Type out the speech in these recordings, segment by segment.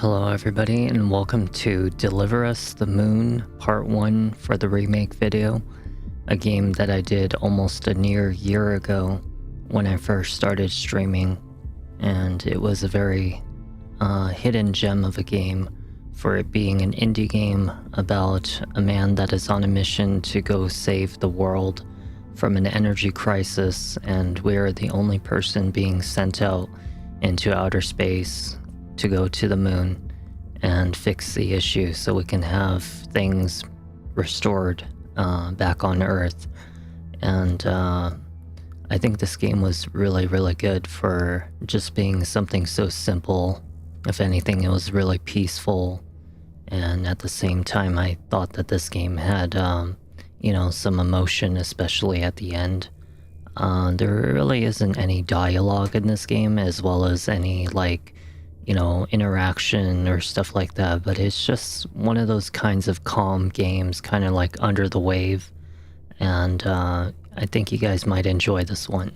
Hello everybody and welcome to Deliver Us the Moon Part 1 for the remake video, a game that I did almost a near year ago when I first started streaming, and it was a very hidden gem of a game for it being an indie game about a man that is on a mission to go save the world from an energy crisis, and we're the only person being sent out into outer space to go to the moon and fix the issue so we can have things restored back on Earth. And I think this game was really good for just being something so simple. If anything, it was really peaceful, and at the same time I thought that this game had some emotion, especially at the end. There really isn't any dialogue in this game, as well as any interaction or stuff like that, but it's just one of those kinds of calm games, kind of like Under the Wave, and I think you guys might enjoy this one.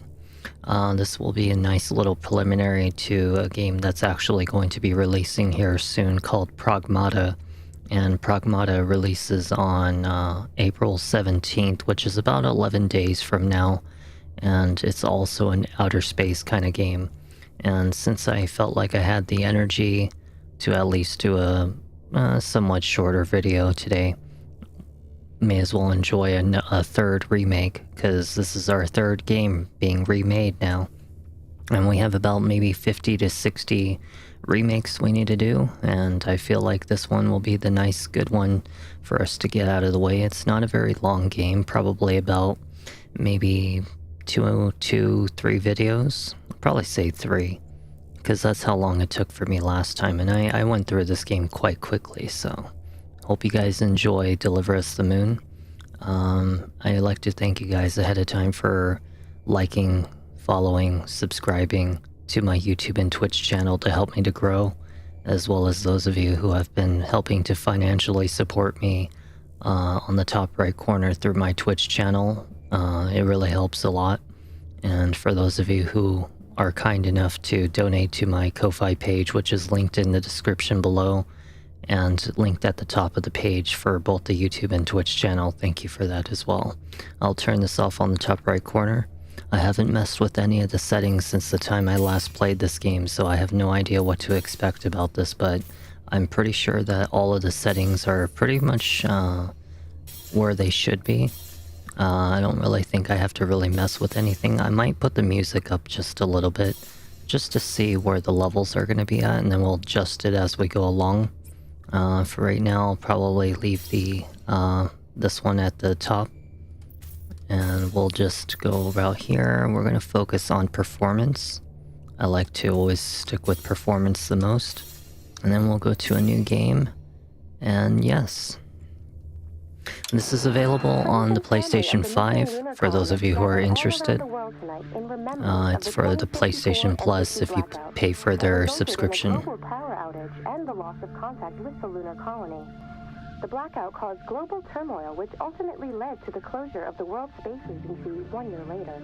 This will be a nice little preliminary to a game that's actually going to be releasing here soon called Pragmata, and Pragmata releases on April 17th, which is about 11 days from now, and it's also an outer space kind of game. And since I felt like I had the energy to at least do a somewhat shorter video today, may as well enjoy a third remake, because this is our third game being remade now. And we have about maybe 50 to 60 remakes we need to do, and I feel like this one will be the nice good one for us to get out of the way. It's not a very long game, probably about maybe 2, 3 videos. I'll probably say 3, because that's how long it took for me last time, and I went through this game quite quickly, so hope you guys enjoy Deliver Us the Moon. I'd like to thank you guys ahead of time for liking, following, subscribing to my YouTube and Twitch channel to help me to grow, as well as those of you who have been helping to financially support me on the top right corner through my Twitch channel. It really helps a lot. And for those of you who are kind enough to donate to my Ko-Fi page, which is linked in the description below and linked at the top of the page for both the YouTube and Twitch channel, thank you for that as well. I'll turn this off on the top right corner. I haven't messed with any of the settings since the time I last played this game, so I have no idea what to expect about this, but I'm pretty sure that all of the settings are pretty much where they should be. I don't really think I have to really mess with anything. I might put the music up just a little bit, just to see where the levels are going to be at, and then we'll adjust it as we go along. For right now, I'll probably leave the this one at the top, and we'll just go about here. We're going to focus on performance. I like to always stick with performance the most. And then we'll go to a new game, and yes. This is available on the PlayStation 5, for those of you who are interested. It's for the PlayStation Plus if you pay for their subscription. The blackout caused global turmoil, which ultimately led to the closure of the World Space Agency 1 year later.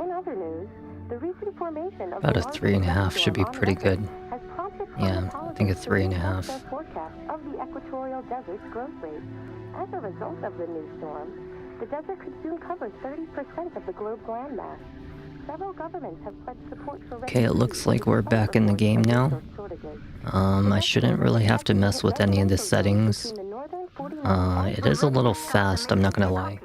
In other news, the recent formation of about a 3.5 should be pretty good. Yeah, I think a 3.5. Forecast of the equatorial desert's growth rate. As a result of the new storm, the desert could soon cover 30% of the globe's landmass. Several governments have pledged support for... Okay, it looks like we're back in the game now. I shouldn't really have to mess with any of the settings. It is a little fast, I'm not gonna lie.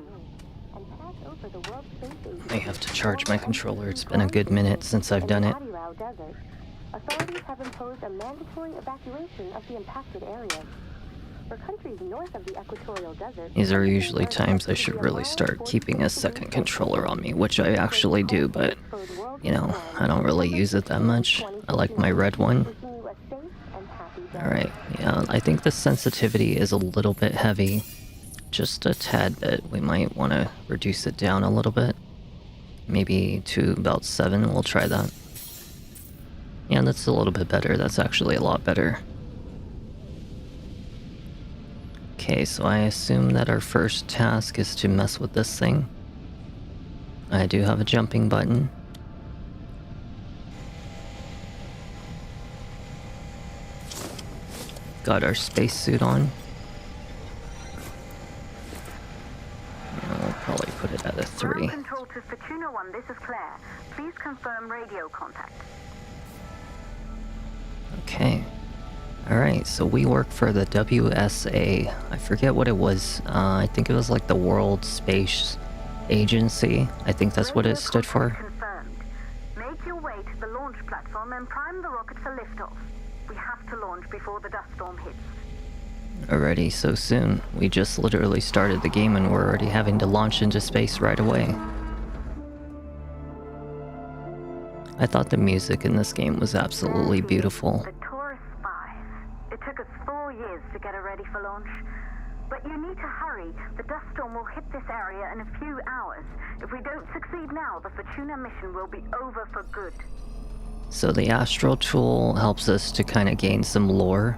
I have to charge my controller. It's been a good minute since I've done it. Authorities have imposed a mandatory evacuation of the impacted areas. For countries north of the equatorial desert, These are usually times I should really start keeping a second controller on me, which I actually do, but, I don't really use it that much. I like my red one. Alright, yeah, I think the sensitivity is a little bit heavy. Just a tad bit. We might want to reduce it down a little bit. Maybe to about 7, we'll try that. Yeah, that's a little bit better. That's actually a lot better. Okay, so I assume that our first task is to mess with this thing. I do have a jumping button. got our spacesuit on. And we'll probably put it at a 3. Control to Fortuna 1, this is Claire. Please confirm radio contact. Okay. Alright, so we work for the WSA. I forget what it was. I think it was like the World Space Agency. I think that's what it stood for. Confirmed. Make your way to the launch platform and prime the rocket for liftoff. We have to launch before the dust storm hits. Already so soon. We just literally started the game and we're already having to launch into space right away. I thought the music in this game was absolutely beautiful. The tourist spies. It took us 4 years to get it ready for launch. But you need to hurry. The dust storm will hit this area in a few hours. If we don't succeed now, the Fortuna mission will be over for good. So the astral tool helps us to kind of gain some lore.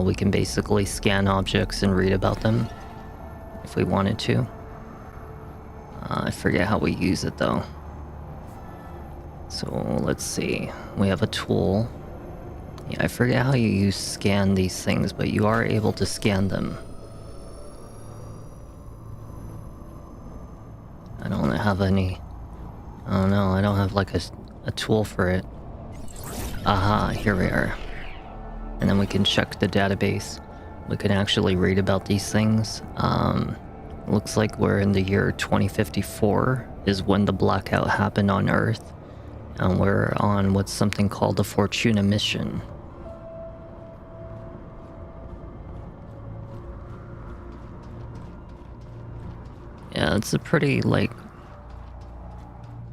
We can basically scan objects and read about them if we wanted to. I forget how we use it though. So let's see. We have a tool. Yeah, I forget how you scan these things, but you are able to scan them. I don't have any... Oh no, I don't have like a tool for it. Aha, here we are. And then we can check the database. We can actually read about these things. Looks like we're in the year 2054 is when the blackout happened on Earth. And we're on what's something called the Fortuna mission. Yeah, it's a pretty, like,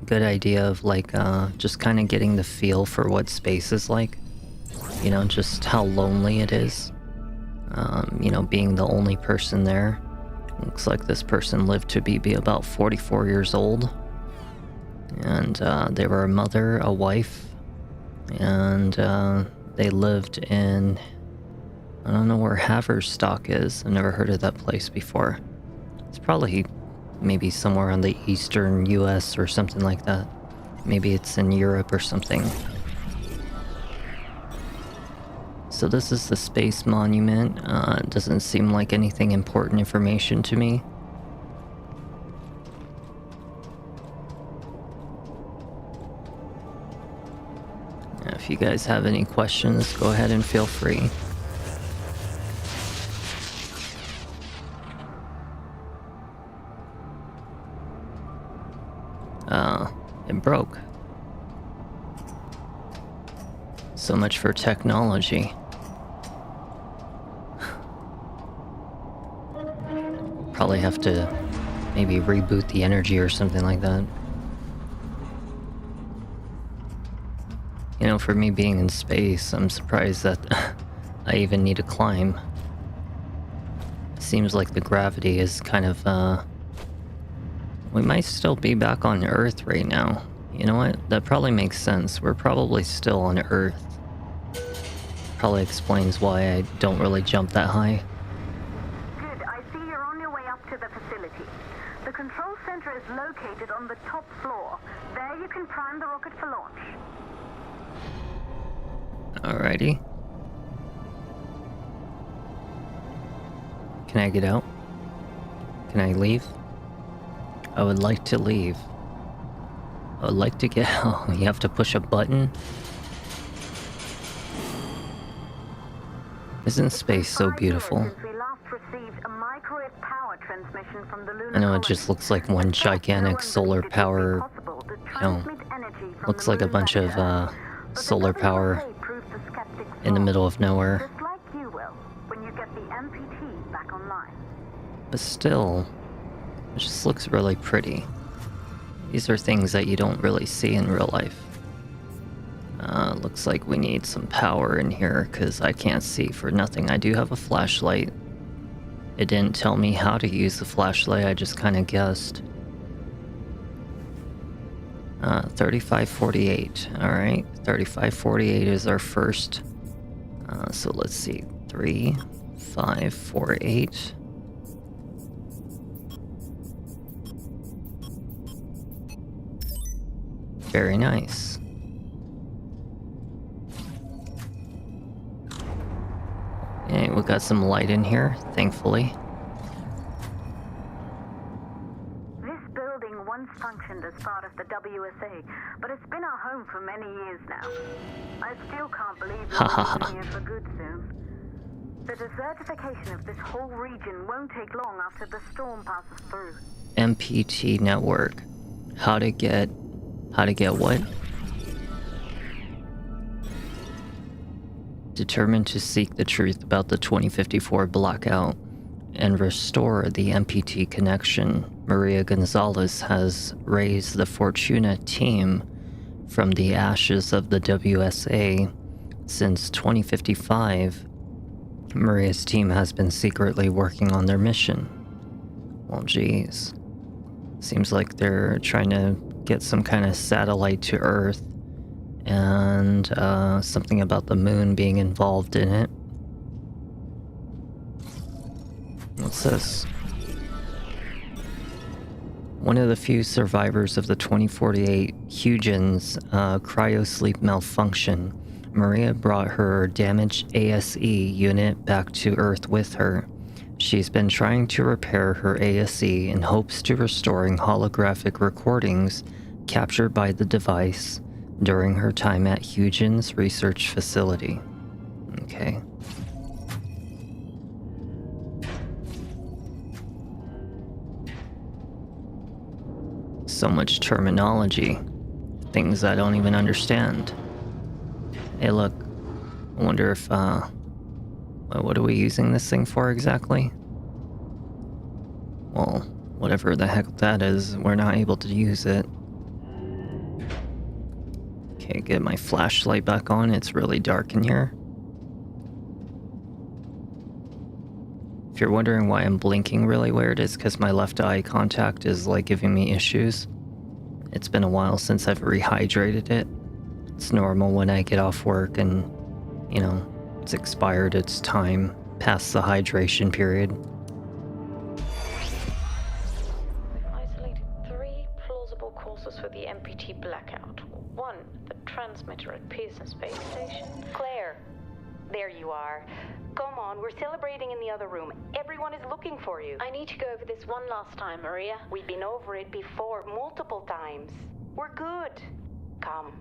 good idea of, like, just kind of getting the feel for what space is like. You know, just how lonely it is. You know, being the only person there. Looks like this person lived to be about 44 years old. And they were a mother, a wife, and they lived in... I don't know where Haverstock is. I've never heard of that place before. It's probably maybe somewhere in the eastern US or something like that. Maybe it's in Europe or something. So this is the space monument. It doesn't seem like anything important information to me. If you guys have any questions, go ahead and feel free. It broke. So much for technology. Probably have to maybe reboot the energy or something like that. You know, for me being in space, I'm surprised that I even need to climb. Seems like the gravity is kind of, we might still be back on Earth right now. You know what? That probably makes sense. We're probably still on Earth. Probably explains why I don't really jump that high. Good. I see you're on your way up to the facility. The control center is located on the top floor. There you can prime the rocket for launch. Alrighty. Can I get out? Can I leave? I would like to leave. I would like to get out. You have to push a button? Isn't space so beautiful? I know it just looks like one gigantic solar power, you know, looks like a bunch of solar power in the middle of nowhere. But still, it just looks really pretty. These are things that you don't really see in real life. Looks like we need some power in here because I can't see for nothing. I do have a flashlight. It didn't tell me how to use the flashlight, I just kind of guessed. 3548, alright. 3548 is our first. So let's see, 3548. Very nice. Okay, we got some light in here, thankfully. This building once functioned as part of the WSA, but it's been our home for many years now. I still can't believe we're leaving here for good soon. The desertification of this whole region won't take long after the storm passes through. MPT network. How to get what? Determined to seek the truth about the 2054 blackout and restore the MPT connection, Maria Gonzalez has raised the Fortuna team from the ashes of the WSA. Since 2055, Maria's team has been secretly working on their mission. Well, geez. Seems like they're trying to get some kind of satellite to Earth, and something about the moon being involved in it. What's this? One of the few survivors of the 2048 Huygens cryosleep malfunction, Maria brought her damaged ASE unit back to Earth with her. She's been trying to repair her ASE in hopes to restoring holographic recordings captured by the device during her time at Huygens Research Facility. Okay. So much terminology. Things I don't even understand. Hey look, I wonder if, what are we using this thing for exactly? Well, whatever the heck that is, we're not able to use it. Okay, get my flashlight back on, it's really dark in here. If you're wondering why I'm blinking really weird, it's because my left eye contact is like giving me issues. It's been a while since I've rehydrated it. It's normal when I get off work and, you know, it's expired its time past the hydration period. We've isolated 3 plausible causes for the MPT blackout. 1, the transmitter at Pearson Space Station. Claire, there you are. Come on, we're celebrating in the other room. Everyone is looking for you. I need to go over this one last time, Maria. We've been over it before, multiple times. We're good. Come.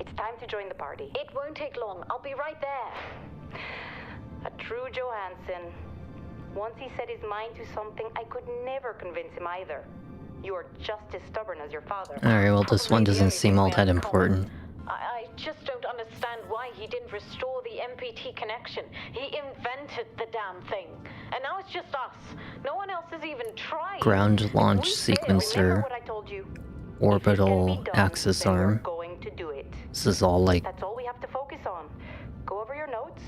It's time to join the party. It won't take long. I'll be right there. A true Johansson. Once he set his mind to something, I could never convince him either. You're just as stubborn as your father. Alright, well this one doesn't seem all that important. I just don't understand why he didn't restore the MPT connection. He invented the damn thing. And now it's just us. No one else has even tried. Ground launch We failed. Remember sequencer, what I told you? orbital If it can be done, axis then we're arm. going to do it. This is all like That's all we have to focus on. Go over your notes.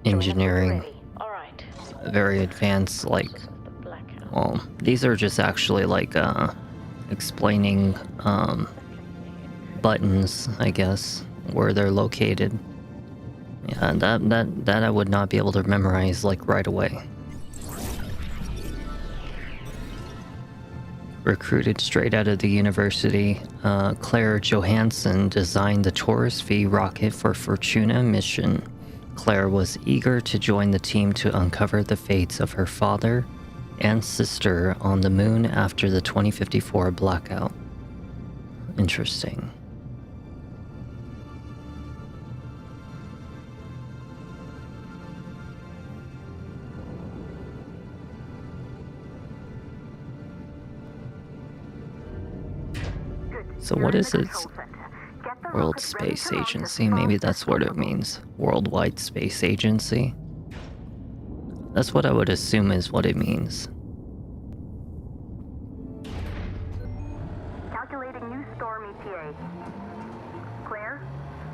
Join us when you're engineering, ready. All right. very advanced, like, The blackout. well, these are just actually like explaining buttons, I guess, where they're located. Yeah, that I would not be able to memorize like right away. Recruited straight out of the university, Claire Johansson designed the Taurus V rocket for Fortuna mission. Claire was eager to join the team to uncover the fates of her father and sister on the moon after the 2054 blackout. Interesting. So what is it? World Space Agency, maybe that's what it means. Worldwide Space Agency. That's what I would assume is what it means. Calculating new storm ETA. Claire,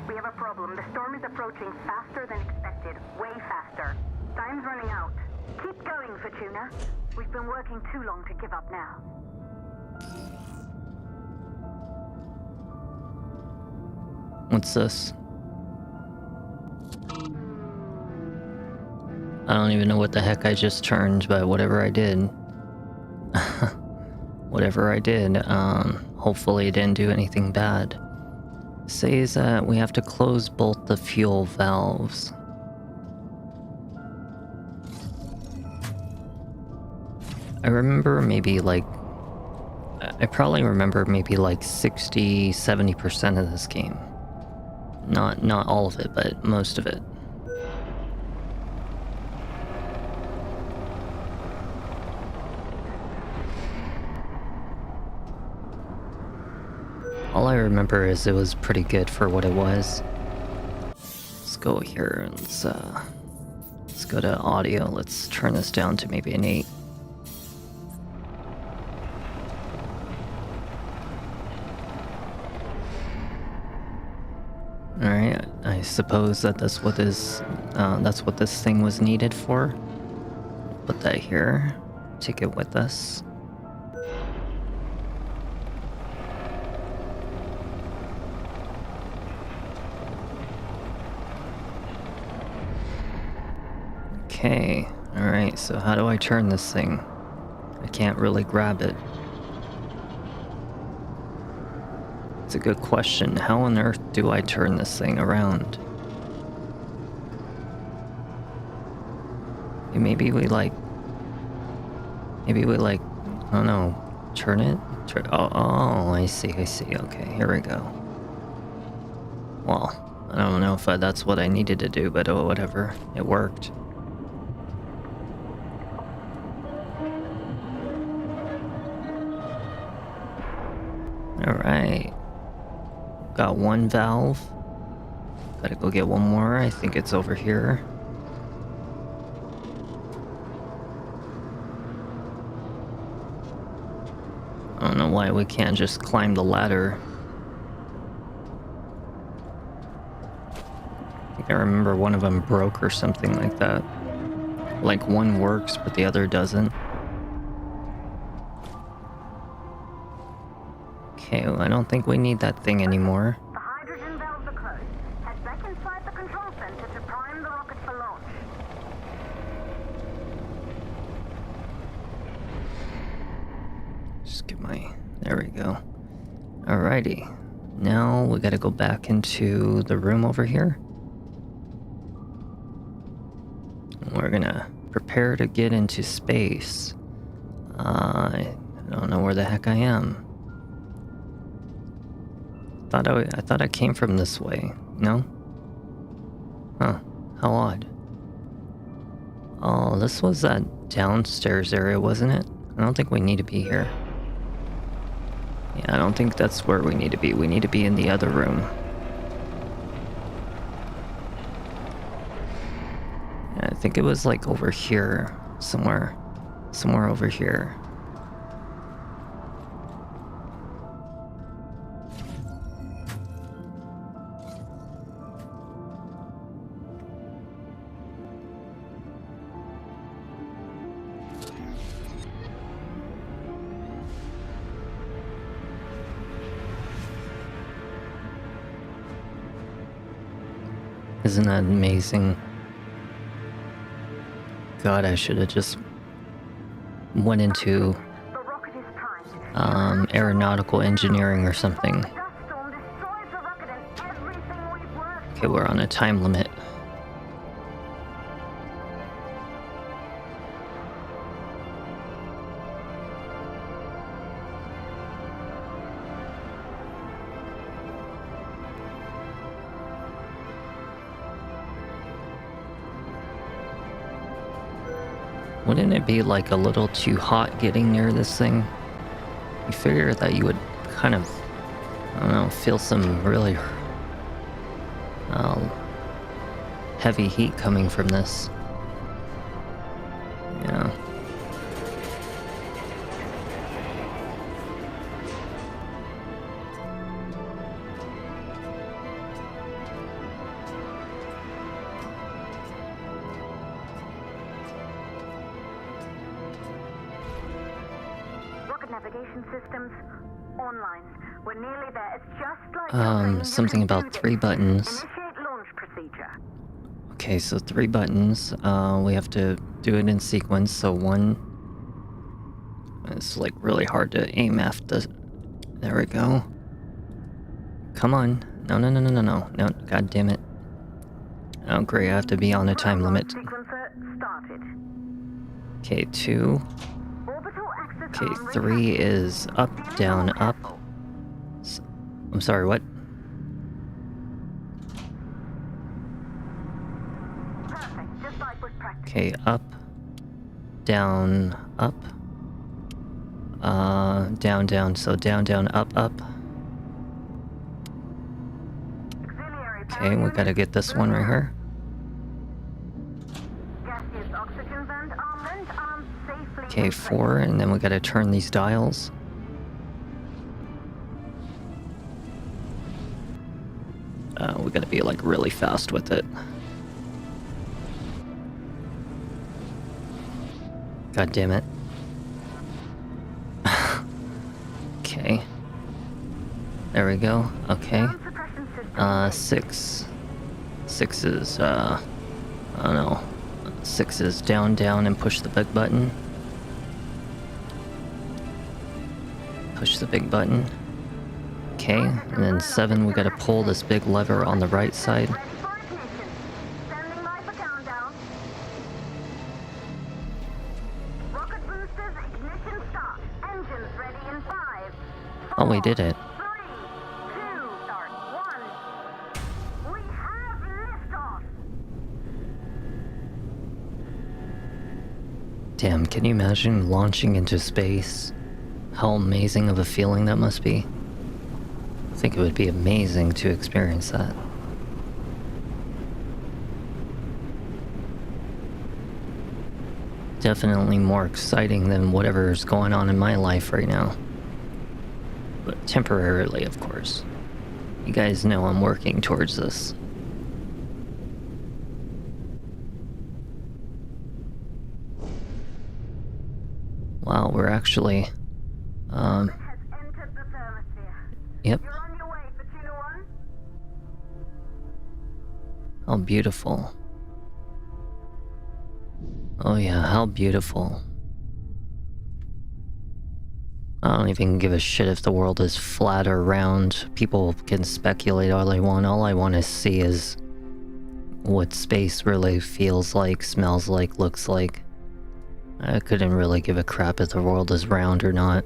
we have a problem. The storm is approaching faster than expected. Way faster. Time's running out. Keep going, Fortuna. We've been working too long to give up now. What's this? I don't even know what the heck I just turned, but whatever I did. Whatever I did, hopefully it didn't do anything bad. Says that we have to close both the fuel valves. I remember maybe like... I probably remember maybe like 60-70% of this game. Not all of it, but most of it. All I remember is it was pretty good for what it was. Let's go here and let's go to audio. Let's turn this down to maybe an 8. Alright, I suppose that that's what this thing was needed for. Put that here. Take it with us. Okay, alright, so how do I turn this thing? I can't really grab it. It's a good question. How on earth do I turn this thing around? Maybe we like, I don't know, turn it? Oh, I see, okay, here we go. Well, I don't know if that's what I needed to do, but oh, whatever, it worked. Alright. Got one valve. Gotta go get one more. I think it's over here. I don't know why we can't just climb the ladder. I think I remember one of them broke or something like that. Like one works, but the other doesn't. Okay, well, I don't think we need that thing anymore. The hydrogen valves are closed. Head back inside the control center to prime the rocket for launch. Just get my... There we go. Alrighty. Now we gotta go back into the room over here. We're gonna prepare to get into space. I don't know where the heck I am. I thought I came from this way. No? Huh. How odd. Oh, this was that downstairs area, wasn't it? I don't think we need to be here. Yeah, I don't think that's where we need to be. We need to be in the other room. Yeah, I think it was like over here. Somewhere over here. Isn't that amazing? God, I should have just went into The rocket is primed. aeronautical engineering or something. The dust storm destroys the rocket and everything we've worked. Okay, we're on a time limit. Wouldn't it be like a little too hot getting near this thing? You figure that you would kind of, I don't know, feel some really heavy heat coming from this. Yeah. Rocket navigation systems online. We're nearly there. It's just like Something about 3 buttons. Initiate launch procedure. Okay, so 3 buttons. We have to do it in sequence. So 1. It's like really hard to aim after. There we go. Come on. No. No, god damn it. Oh great, I have to be on a time limit. Sequencer started. Okay, 2. Orbital Okay, 3 is up, down, up. I'm sorry, what? Perfect, just like with practice. Okay, up, down, up. Down, down, so down, down, up, up. Auxiliary power Okay, we unit. gotta get this one right here. Gaseous oxygen vent armed safely. Okay, in 4, and then we gotta turn these dials. We gotta be like really fast with it. God damn it. Okay. There we go. Okay. Sound suppression system. 6. 6 is, I don't know. 6 is down, down, and push the big button. Push the big button. Okay, and then 7, we gotta pull this big lever on the right side. Ready for ignition. Standing by for countdown. Rocket boosters, ignition start. Engines ready in 5. Oh, we did it. 3, 2, start. 1. We have liftoff. Damn, can you imagine launching into space? How amazing of a feeling that must be. I think it would be amazing to experience that. Definitely more exciting than whatever's going on in my life right now. But temporarily, of course. You guys know I'm working towards this. Wow, we're actually... Has entered the thermosphere. Yep. You're on your way, Fortuna 1. How beautiful. Oh yeah, how beautiful. I don't even give a shit if the world is flat or round. People can speculate all they want. All I want to see is what space really feels like, smells like, looks like. I couldn't really give a crap if the world is round or not.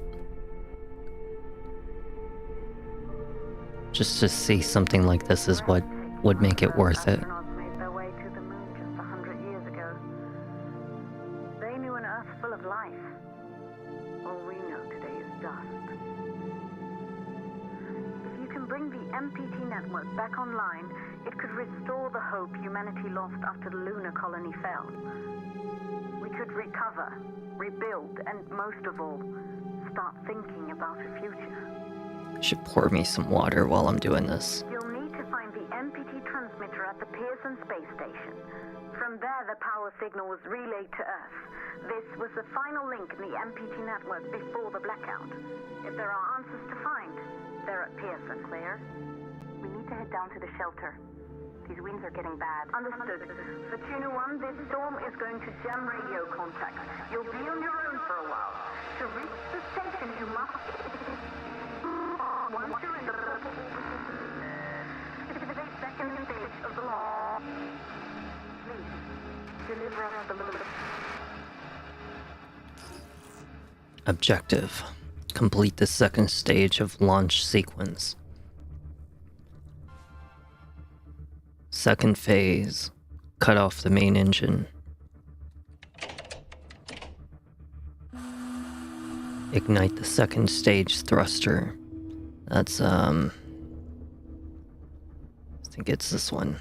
Just to see something like this is what would make it worth it. Astronauts made their way to the moon just 100 years ago. They knew an Earth full of life. All we know today is dust. If you can bring the MPT network back online, it could restore the hope humanity lost after the lunar colony fell. We could recover, rebuild, and most of all, start thinking about a future. Should pour me some water while I'm doing this. You'll need to find the MPT transmitter at the Pearson space station. From there, the power signal was relayed to Earth. This was the final link in the MPT network before the blackout. If there are answers to find, they're at Pearson. Clear? We need to head down to the shelter. These winds are getting bad. Understood. Fortuna 1, this storm is going to jam radio contacts. You'll be on your own for a while. To reach the station, you must... Once you're in the second stage of the launch, please deliver us the moon. Objective. Complete the second stage of launch sequence. Second phase. Cut off the main engine. Ignite the second stage thruster. That's, I think it's this one.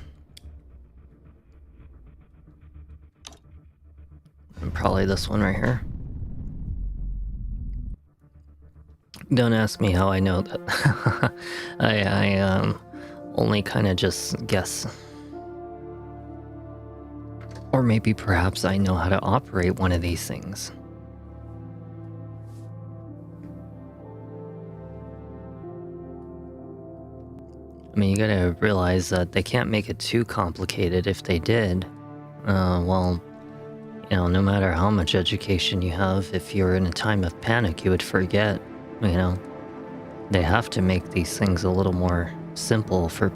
And probably this one right here. Don't ask me how I know that. I only kind of just guess. Or maybe perhaps I know how to operate one of these things. I mean, you gotta realize that they can't make it too complicated. If they did, well, you know, no matter how much education you have, if you're in a time of panic, you would forget, you know. They have to make these things a little more simple for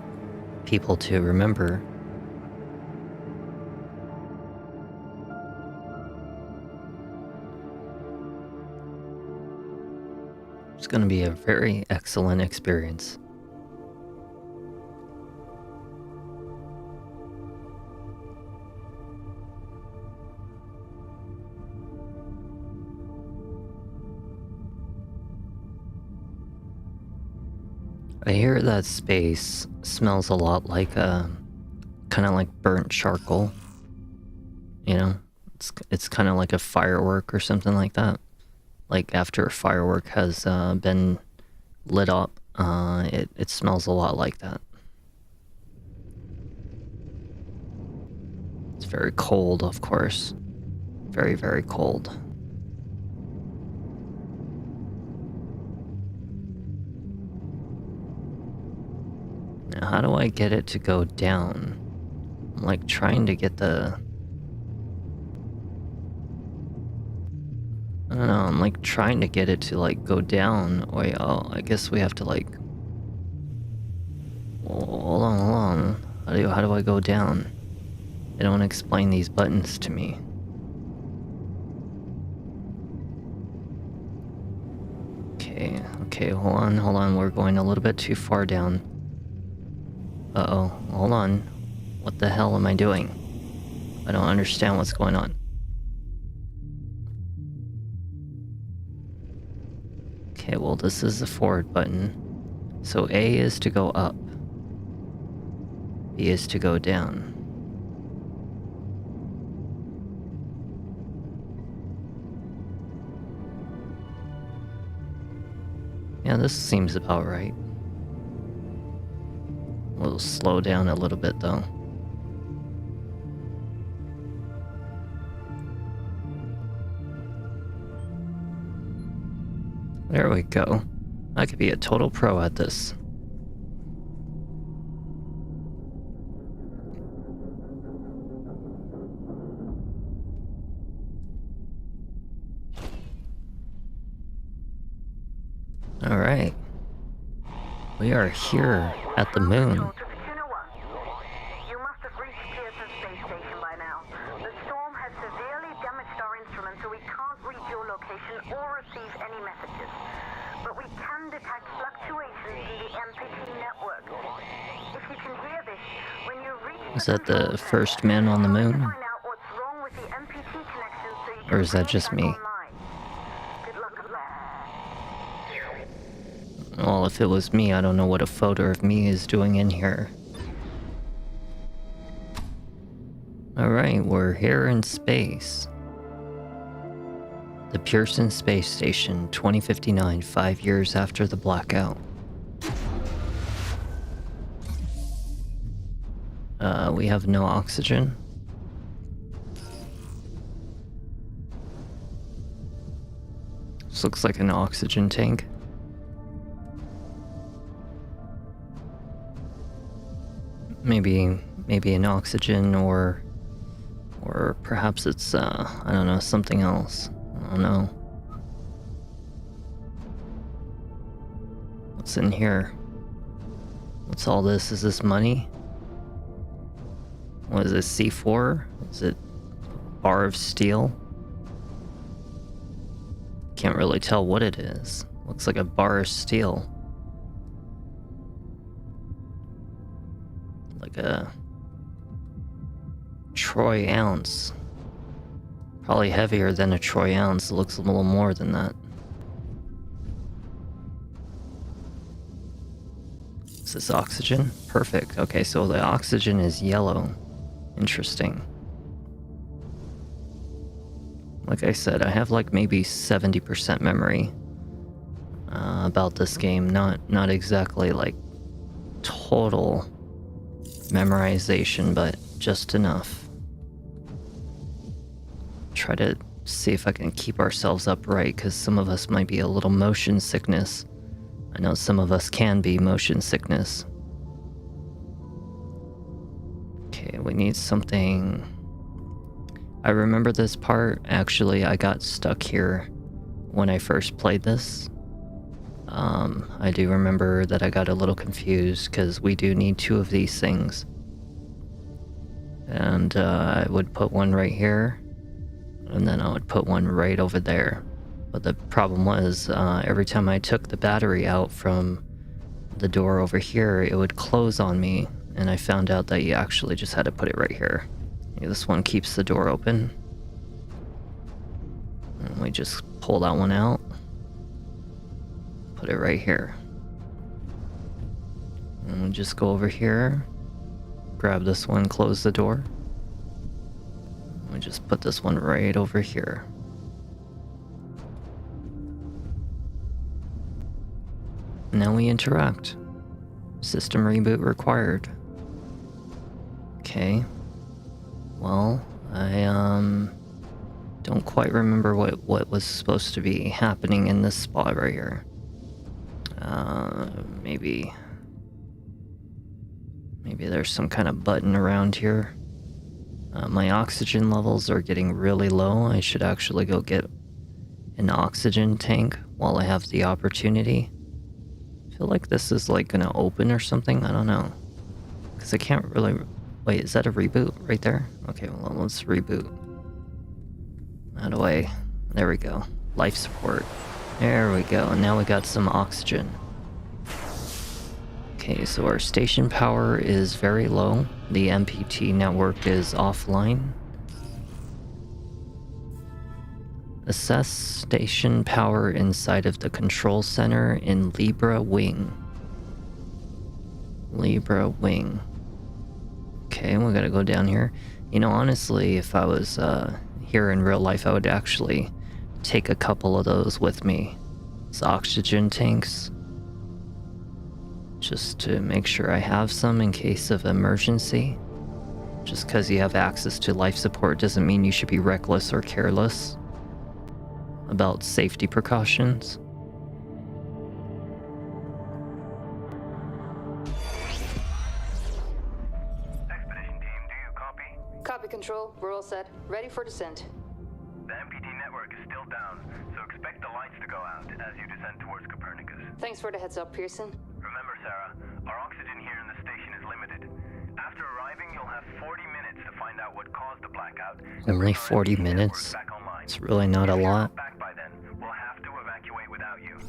people to remember. It's going to be a very excellent experience. I hear that space smells a lot like kind of like burnt charcoal. You know, it's kind of like a firework or something like that. Like after a firework has been lit up, it smells a lot like that. It's very cold, of course. Very, very cold. Now, how do I get it to go down? I'm like trying to get the... I don't know, I'm like trying to get it to like go down. Wait, oh, I guess we have to like... Hold on. How do I go down? They don't explain these buttons to me. Okay, hold on, we're going a little bit too far down. Uh-oh, hold on. What the hell am I doing? I don't understand what's going on. Okay, well this is the forward button. So A is to go up. B is to go down. Yeah, this seems about right. We'll slow down a little bit though. There we go. I could be a total pro at this. Alright. We are here at the moon. You must have reached Pearson Space Station by now. The storm has severely damaged our instruments, so we can't reach your location or receive any messages. But we can detect fluctuations in the MPT network. If you can hear this, when you reach Is that the first man on the moon? find out what's wrong with the MPT connection so you can Or is that just me? online. Good luck with that. Well, if it was me, I don't know what a photo of me is doing in here. Alright, we're here in space. The Pearson Space Station, 2059, 5 years after the blackout. We have no oxygen. This looks like an oxygen tank. Maybe an oxygen or perhaps it's I don't know, something else. I don't know. What's in here? What's all this? Is this money? What is this, C4? Is it a bar of steel? Can't really tell what it is. Looks like a bar of steel. Like a troy ounce. Probably heavier than a troy ounce. It looks a little more than that. Is this oxygen? Perfect. Okay, so the oxygen is yellow. Interesting. Like I said, I have like maybe 70% memory about this game. Not exactly like total memorization, but just enough. Try to see if I can keep ourselves upright, because some of us might be a little motion sickness. I know some of us can be motion sickness. Okay, we need something. I remember this part. Actually, I got stuck here when I first played this. I do remember that I got a little confused because we do need 2 of these things. And I would put one right here, and then I would put one right over there. But the problem was, every time I took the battery out from the door over here, it would close on me, and I found out that you actually just had to put it right here. This one keeps the door open. And we just pull that one out. Put it right here. And we just go over here, grab this one, close the door. We just put this one right over here. Now we interact. System reboot required. Okay. Well, I don't quite remember what was supposed to be happening in this spot right here. Maybe there's some kind of button around here. My oxygen levels are getting really low. I should actually go get an oxygen tank while I have the opportunity. I feel like this is like gonna open or something. I don't know. Because I can't really... Wait, is that a reboot right there? Okay, well, let's reboot. How do I... There we go. Life support. There we go. And now we got some oxygen. Okay, so our station power is very low. The MPT network is offline. Assess station power inside of the control center in Libra Wing. Libra Wing. Okay, we gotta go down here. You know, honestly, if I was here in real life, I would actually take a couple of those with me. It's oxygen tanks. Just to make sure I have some in case of emergency. Just because you have access to life support doesn't mean you should be reckless or careless about safety precautions. Expedition team, do you copy? Copy, Control. We're all set. Ready for descent. The MPT network is still down, so expect the lights to go out as you descend towards Copernicus. Thanks for the heads up, Pearson. Remember, Sarah, our oxygen here in the station is limited. After arriving, you'll have 40 minutes to find out what caused the blackout. Only 40 minutes? It's really not a lot. Back by then, we'll have to evacuate without you.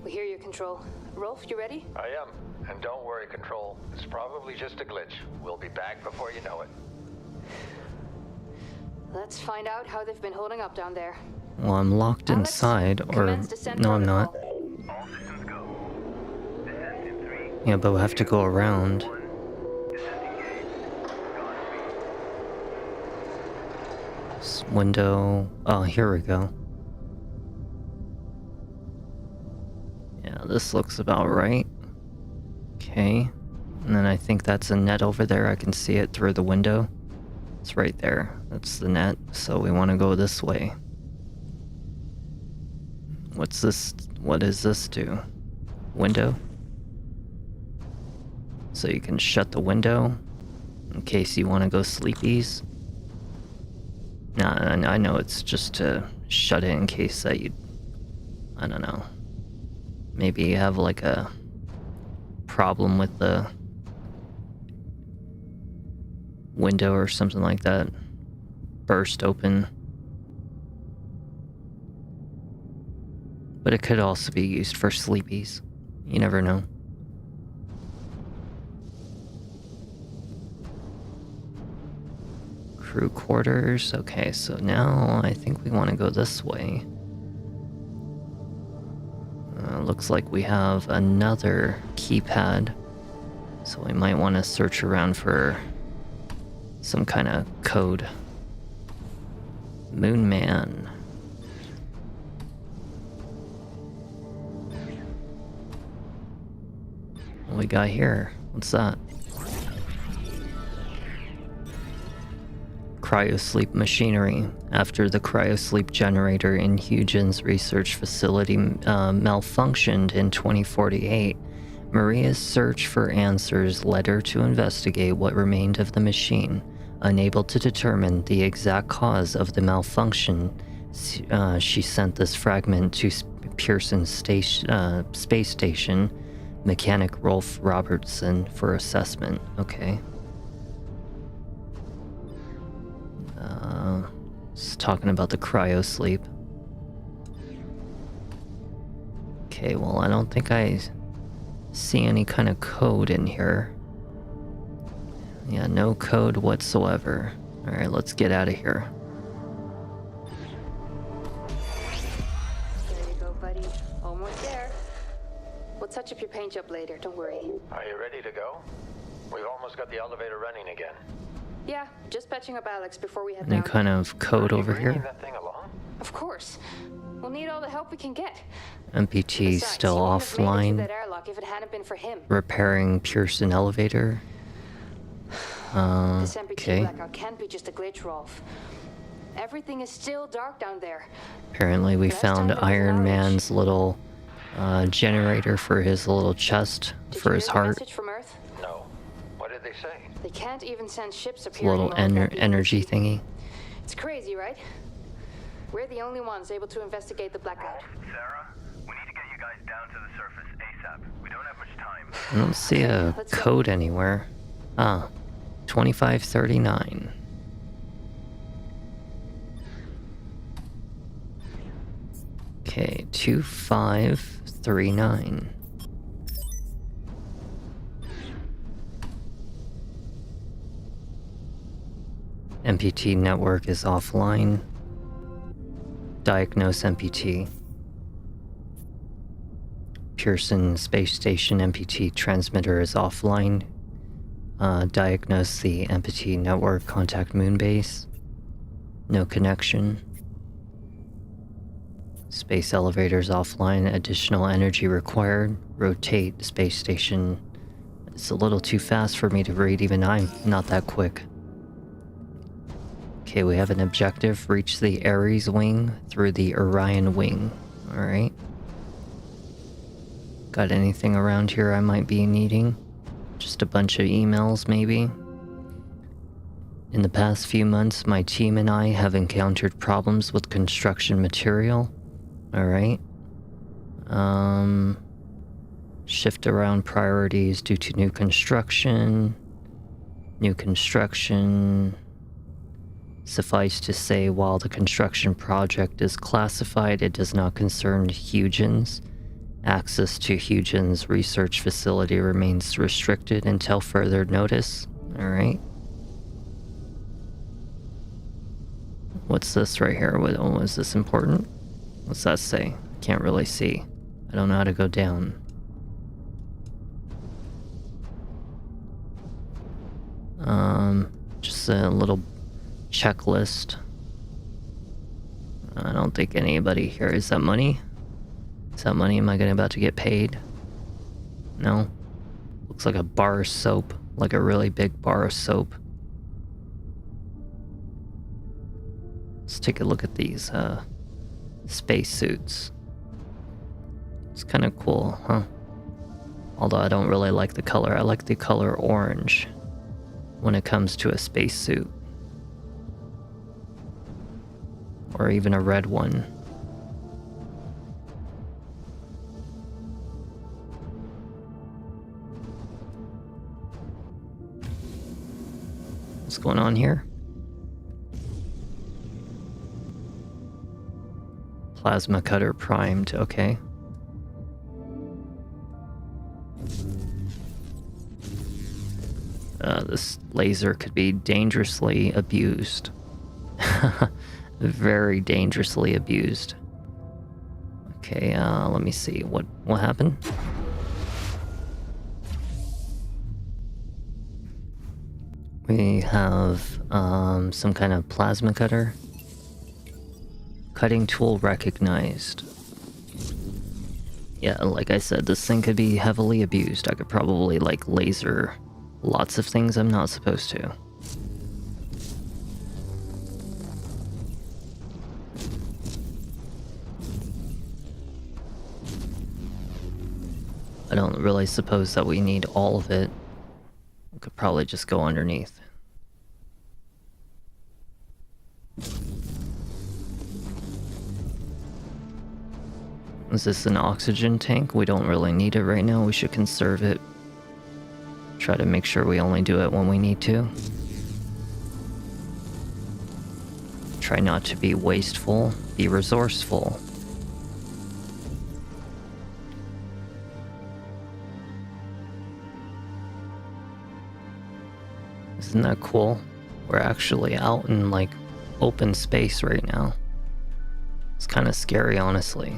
We hear you, Control. Rolf, you ready? I am. And don't worry, Control. It's probably just a glitch. We'll be back before you know it. Let's find out how they've been holding up down there. Well, I'm locked Alex, inside, or... commence descent No, I'm not. protocol. All systems go. Descent in 3. Yeah, but we'll have to go around. 1. Descent engaged. Godspeed. This window... Oh, here we go. Yeah, this looks about right. Okay. And then I think that's a net over there. I can see it through the window. It's right there. That's the net. So we want to go this way. What's this? What does this do? Window? So you can shut the window in case you want to go sleepies. Nah, I know it's just to shut it in case that you... I don't know. Maybe you have like a problem with the window or something like that. Burst open. But it could also be used for sleepies. You never know. Crew quarters. Okay, so now I think we want to go this way. Looks like we have another keypad. So we might want to search around for some kind of code. Moon Man. What we got here? What's that? Cryosleep machinery. After the cryosleep generator in Huygens research facility malfunctioned in 2048, Maria's search for answers led her to investigate what remained of the machine. Unable to determine the exact cause of the malfunction, she sent this fragment to Pearson's space station, mechanic Rolf Robertson, for assessment. Okay. It's talking about the cryosleep. Okay, well, I don't think I see any kind of code in here. Yeah, no code whatsoever. Alright, let's get out of here. There you go, buddy. Almost there. We'll touch up your paint job later, don't worry. Are you ready to go? We've almost got the elevator running again. Yeah, just patching up Alex before we head Any down. kind of code over Bringing here? that thing along? Of course. We'll need all the help we can get. MPT Besides, still he wouldn't have made it offline. through that airlock if it hadn't been for him. Repairing Pearson elevator. This MPT Okay. blackout can't be just a glitch, Rolf. Everything is still dark down there. Apparently we Last found time it was Iron orange. Man's little generator for his little chest, Did for you his hear the heart. message from Earth? No. What did they say? They can't even send ships His appearing little in all of that energy EMP. thingy. It's crazy, right? We're the only ones able to investigate the blackout. Rolf, Sarah, we need to get you guys down to the surface ASAP. We don't have much time. I don't see a Let's go. code anywhere. Ah, 2539. Okay, 2539. MPT network is offline. Diagnose MPT. Pearson Space Station MPT transmitter is offline. Diagnose the MPT network, contact Moonbase. No connection. Space elevators offline, additional energy required. Rotate space station. It's a little too fast for me to read, even I'm not that quick. Okay, we have an objective. Reach the Ares wing through the Orion wing. Alright. Got anything around here I might be needing? Just a bunch of emails, maybe? In the past few months, my team and I have encountered problems with construction material. Alright. Shift around priorities due to new construction. New construction. Suffice to say, while the construction project is classified, it does not concern Huygens. Access to Huygens' research facility remains restricted until further notice. Alright. What's this right here? Is this important? What's that say? Can't really see. I don't know how to go down. Just a little checklist. I don't think anybody here. Is that money? Is that money? Am I about to get paid? No. Looks like a bar of soap. Like a really big bar of soap. Let's take a look at these spacesuits. It's kind of cool, huh? Although I don't really like the color. I like the color orange when it comes to a spacesuit. Or even a red one. What's going on here? Plasma cutter primed, okay. This laser could be dangerously abused. Very dangerously abused. Okay, let me see. What happened? We have some kind of plasma cutter. Cutting tool recognized. Yeah, like I said, this thing could be heavily abused. I could probably, like, laser lots of things I'm not supposed to. I don't really suppose that we need all of it. We could probably just go underneath. Is this an oxygen tank? We don't really need it right now. We should conserve it. Try to make sure we only do it when we need to. Try not to be wasteful. Be resourceful. Isn't that cool? We're actually out in like open space right now. It's kind of scary, honestly.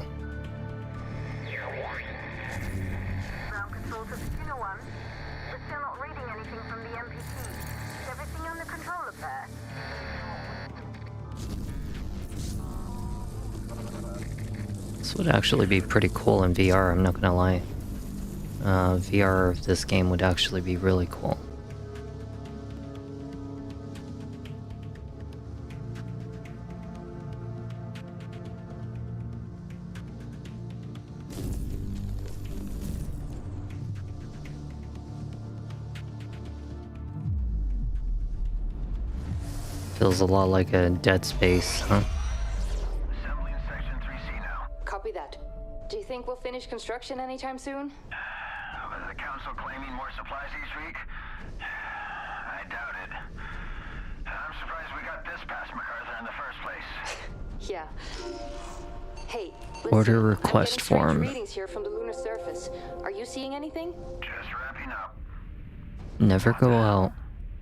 Ground control to Fortuna 1. We're still not reading anything from the MPT. Is everything under control up there? This would actually be pretty cool in VR, I'm not gonna lie. VR of this game would actually be really cool. Feels a lot like a Dead Space, huh? Assembly in Section 3C now. Copy that. Do you think we'll finish construction anytime soon? Was the council claiming more supplies each week? I doubt it. I'm surprised we got this past MacArthur in the first place. Yeah. Hey, Order listen, request I'm getting strange form. readings here from the lunar surface. Are you seeing anything? Just wrapping up. Never go out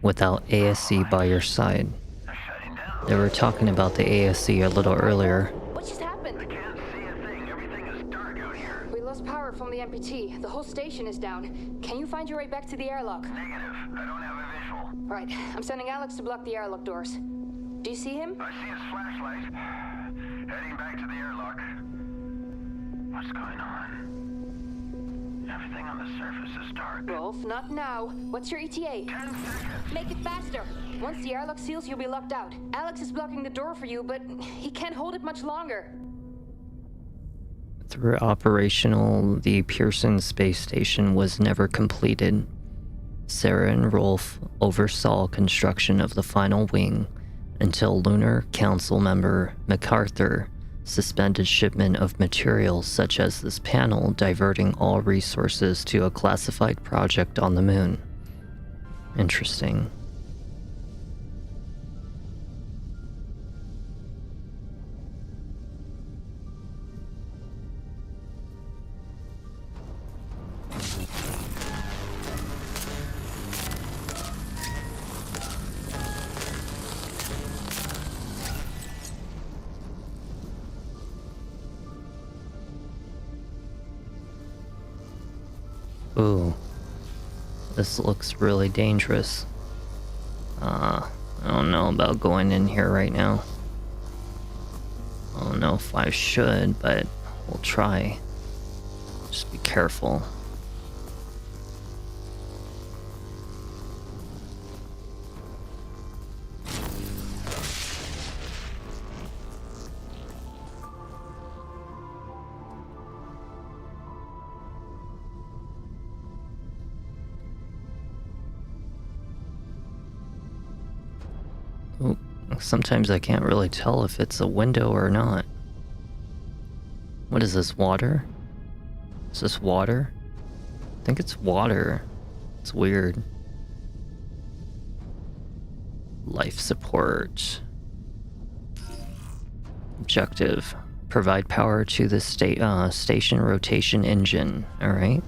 without ASC by your side. They're shutting down. They were talking about the ASC a little earlier. What just happened? I can't see a thing. Everything is dark out here. We lost power from the MPT. The whole station is down. Can you find your way back to the airlock? Negative. I don't have a visual. Right. I'm sending Alex to block the airlock doors. Do you see him? I see his flashlight. Heading back to the airlock. What's going on? Everything on the surface is dark. Rolf, not now. What's your ETA? 10 seconds. Make it faster. Once the airlock seals, you'll be locked out. Alex is blocking the door for you, but he can't hold it much longer. Through operational, the Pearson space station was never completed. Sarah and Rolf oversaw construction of the final wing until Lunar Council member MacArthur suspended shipment of materials such as this panel, diverting all resources to a classified project on the moon. Interesting. Ooh, this looks really dangerous. I don't know about going in here right now. I don't know if I should, but we'll try. Just be careful. Oh, sometimes I can't really tell if it's a window or not. What is this, water? Is this water? I think it's water. It's weird. Life support. Objective. Provide power to the station rotation engine. Alright.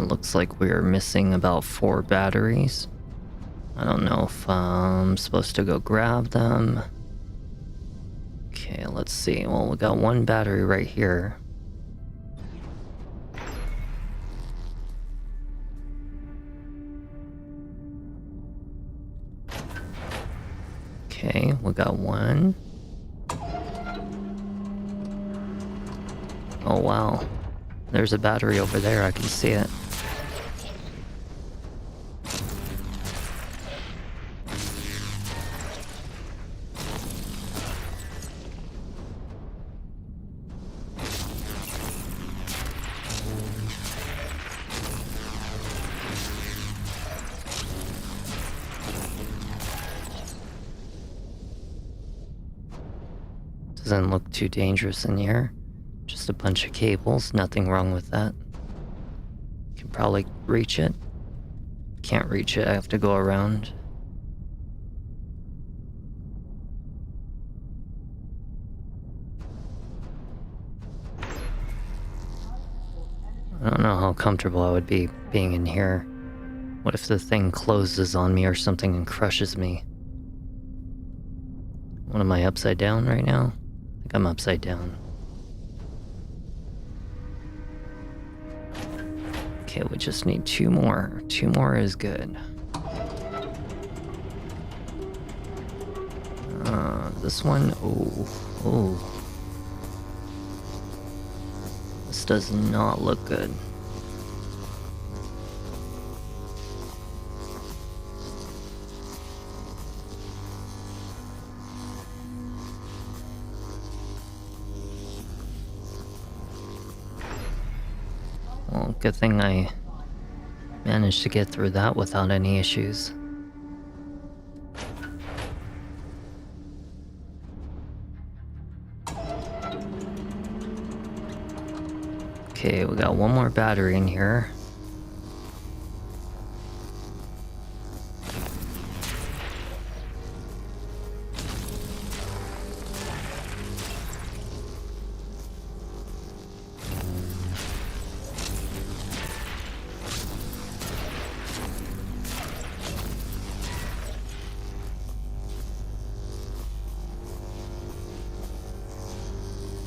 Looks like we're missing about 4 batteries. I don't know if I'm supposed to go grab them. Okay, let's see. Well, we got 1 battery right here. Okay, we got 1. Oh wow. There's a battery over there, I can see it. Doesn't look too dangerous in here. Just a bunch of cables, nothing wrong with that. Can probably reach it. Can't reach it, I have to go around. I don't know how comfortable I would be being in here What if the thing closes on me or something and crushes me? What, am I upside down right now? I think I'm upside down. Okay, we just need 2 more. 2 more is good. This one, oh. This does not look good. Well, good thing I managed to get through that without any issues. Okay, we got 1 more battery in here.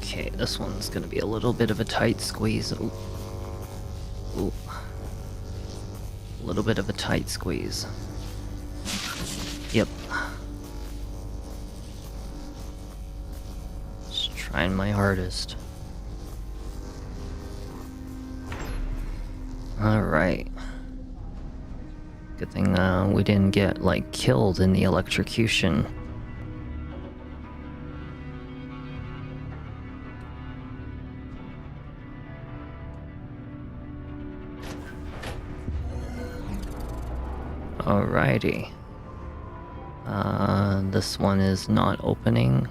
Okay, this one's gonna be a little bit of a tight squeeze. Ooh. Ooh. A little bit of a tight squeeze. Yep. Just trying my hardest. Alright. Good thing we didn't get, like, killed in the electrocution. Alrighty. This one is not opening.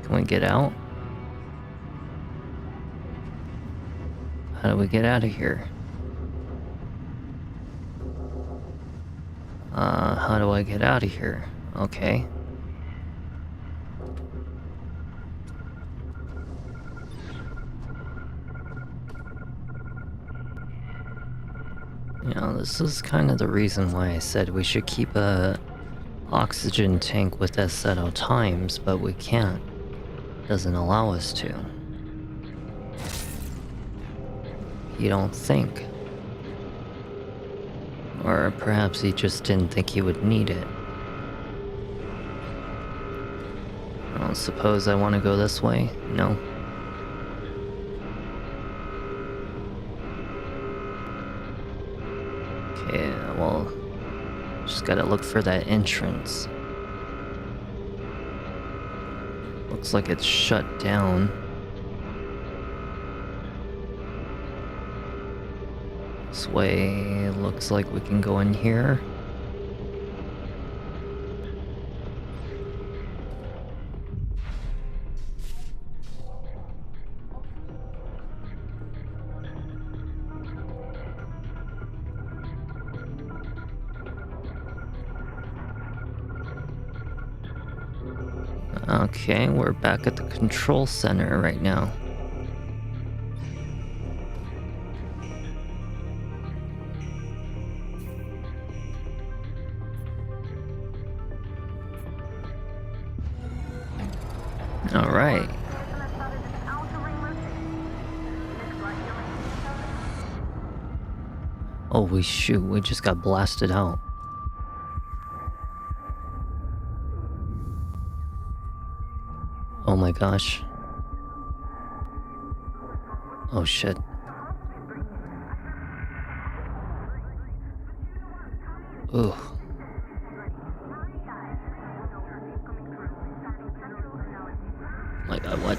Can we get out? How do we get out of here? How do I get out of here? Okay. You know, this is kind of the reason why I said we should keep a oxygen tank with us at all times, but we can't. Doesn't allow us to. You don't think. Or perhaps he just didn't think he would need it. I don't suppose I want to go this way? No. Okay, well, just gotta look for that entrance. Looks like it's shut down. This way looks like we can go in here. Okay, we're back at the control center right now. Alright. Oh, we just got blasted out. Oh my gosh. Oh shit. Ugh. My god, what?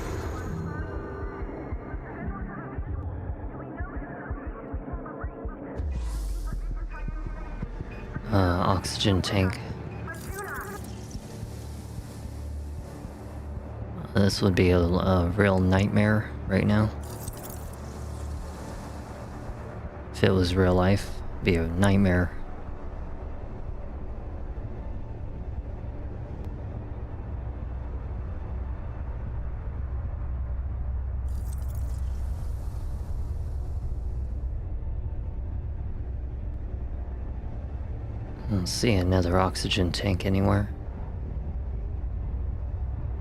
Oxygen tank. This would be a real nightmare right now. If it was real life, it'd be a nightmare. don't see another oxygen tank anywhere.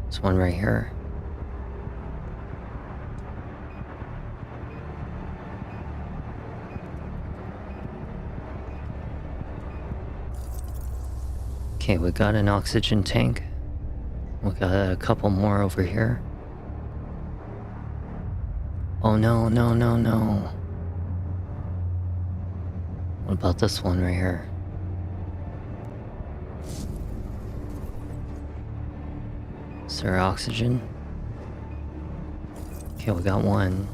There's one right here. Okay, we got an oxygen tank. We got a couple more over here. Oh no, no, no, no. What about this one right here? Is there oxygen? Okay, we got one.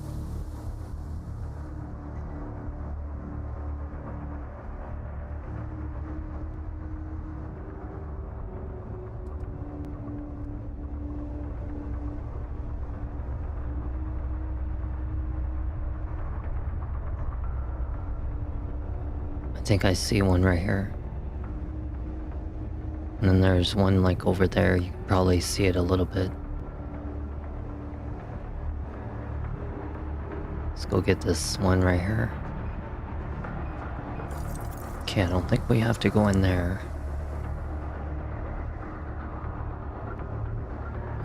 I think I see one right here. And then there's one like over there, you can probably see it a little bit. Let's go get this one right here. Okay, I don't think we have to go in there.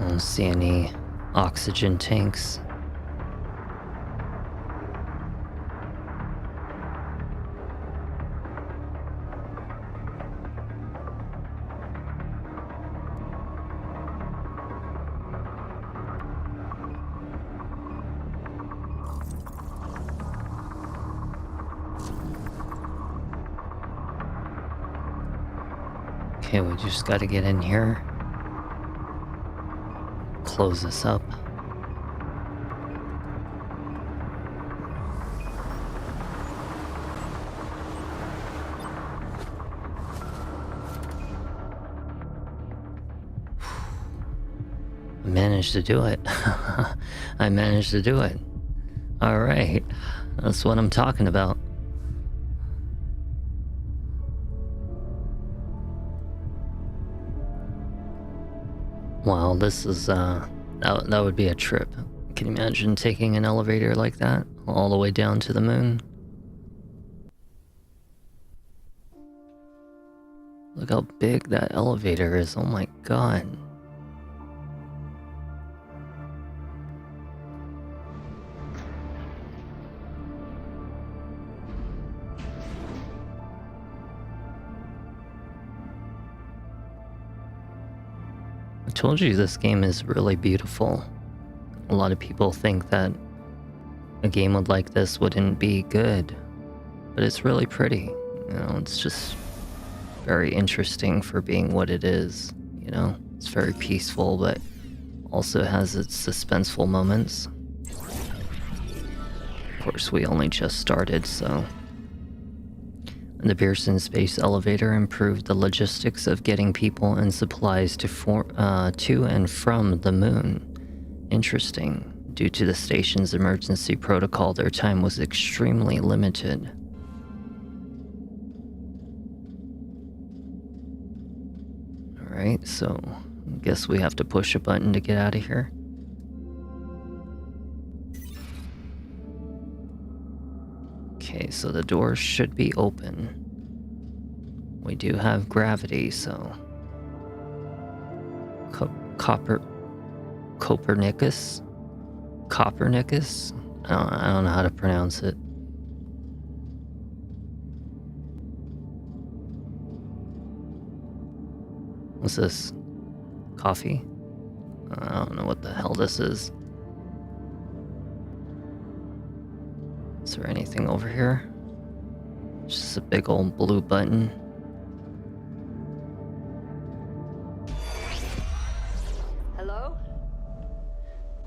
I don't see any oxygen tanks. Okay, we just gotta get in here. Close this up. I managed to do it. I managed to do it. Alright, that's what I'm talking about. Wow, this is, that would be a trip. Can you imagine taking an elevator like that all the way down to the moon? Look how big that elevator is, oh my god. I told you this game is really beautiful. A lot of people think that a game like this wouldn't be good, but it's really pretty. You know, it's just very interesting for being what it is. You know, it's very peaceful, but also has its suspenseful moments. Of course, we only just started, so. The Pearson Space Elevator improved the logistics of getting people and supplies to and from the moon. Interesting. Due to the station's emergency protocol, their time was extremely limited. Alright, so I guess we have to push a button to get out of here. Okay, so the door should be open. We do have gravity, so... Copernicus? Copernicus? I don't know how to pronounce it. What's this? Coffee? I don't know what the hell this is. Is there anything over here? Just a big old blue button. Hello?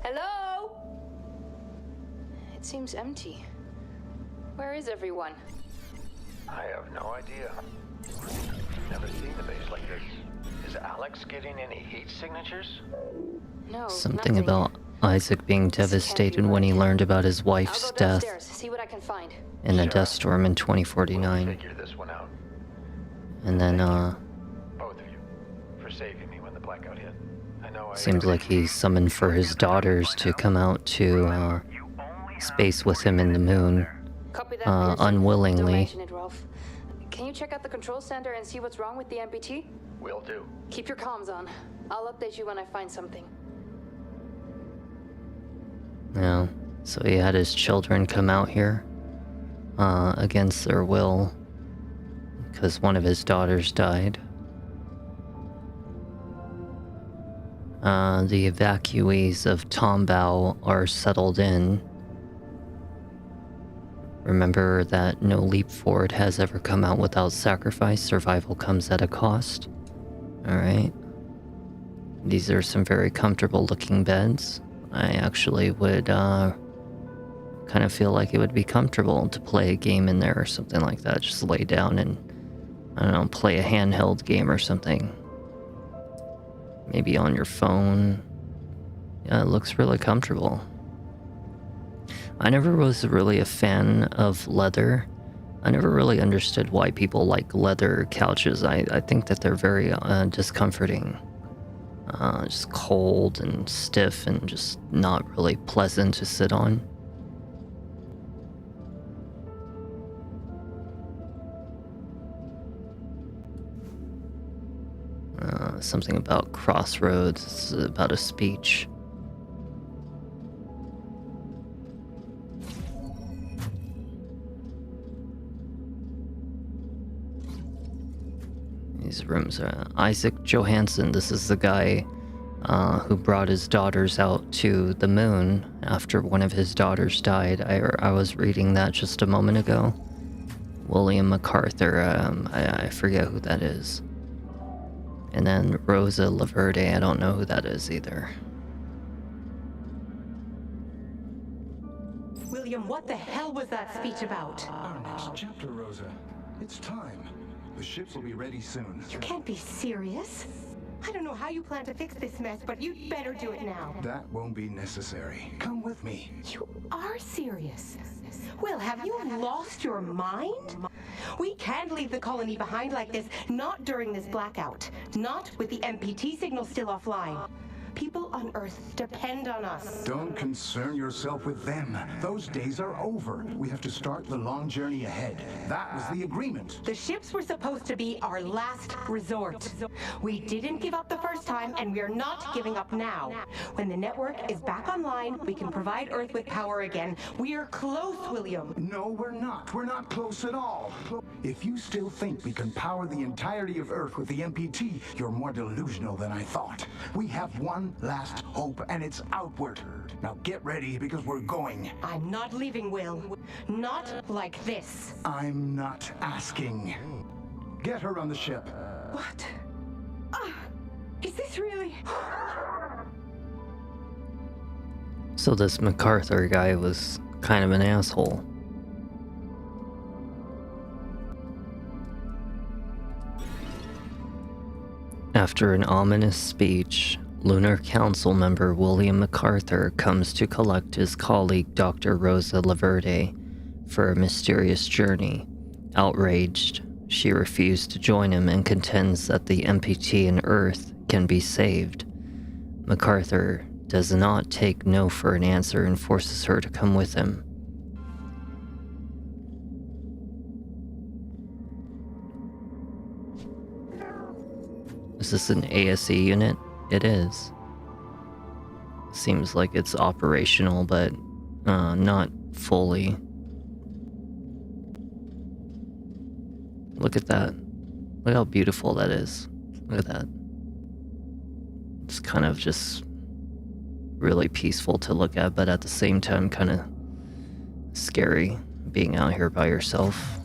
Hello? It seems empty. Where is everyone? I have no idea. Never seen the base like this. Is Alex getting any heat signatures? No, Something nothing. about Isaac being devastated when he learned about his I'll wife's go death downstairs, see what I can find. in a Sure. dust storm in We'll 2049. figure this one out. And then, Both of you, for saving me when the blackout hit. I know I seems like he summoned for his daughters to come out to, space with him in the moon, Copy that, Pearson. Don't unwillingly. mention it, Rolf. Can you check out the control center and see what's wrong with the MPT? Will do. Keep your comms on. I'll update you when I find something. Yeah, so he had his children come out here against their will because one of his daughters died. The evacuees of Tombao are settled in. Remember that no leap forward has ever come out without sacrifice. Survival comes at a cost. Alright. These are some very comfortable looking beds. I actually would kind of feel like it would be comfortable to play a game in there or something like that. Just lay down and, I don't know, play a handheld game or something. Maybe on your phone. Yeah, it looks really comfortable. I never was really a fan of leather. I never really understood why people like leather couches. I think that they're very discomforting. Just cold and stiff and just not really pleasant to sit on. Something about crossroads. It's about a speech. These rooms are Isaac Johansson. This is the guy who brought his daughters out to the moon after one of his daughters died. I was reading that just a moment ago. William MacArthur. I forget who that is. And then Rosa Laverde. I don't know who that is either. William, what the hell was that speech about? Our next chapter, Rosa. It's time. The ships will be ready soon. You can't be serious. I don't know how you plan to fix this mess, but you'd better do it now. That won't be necessary. Come with me. You are serious. Will, have you lost your mind? We can't leave the colony behind like this, not during this blackout. Not with the MPT signal still offline. People on Earth depend on us. Don't concern yourself with them. Those days are over. We have to start the long journey ahead. That was the agreement. The ships were supposed to be our last resort. We didn't give up the first time, and we're not giving up now. When the network is back online, we can provide Earth with power again. We're close, William. No, we're not. We're not close at all. If you still think we can power the entirety of Earth with the MPT, you're more delusional than I thought. We have one last hope, and it's outward. Now get ready, because we're going. I'm not leaving, Will. Not like this. I'm not asking. Get her on the ship. What? Is this really? So this MacArthur guy was kind of an asshole. After an ominous speech, Lunar Council member William MacArthur comes to collect his colleague Dr. Rosa Laverde for a mysterious journey. Outraged, she refused to join him and contends that the MPT and Earth can be saved. MacArthur does not take no for an answer and forces her to come with him. Is this an ASE unit? It is. Seems like it's operational, but not fully. Look at that. Look how beautiful that is. Look at that. It's kind of just really peaceful to look at, but at the same time kind of scary being out here by yourself.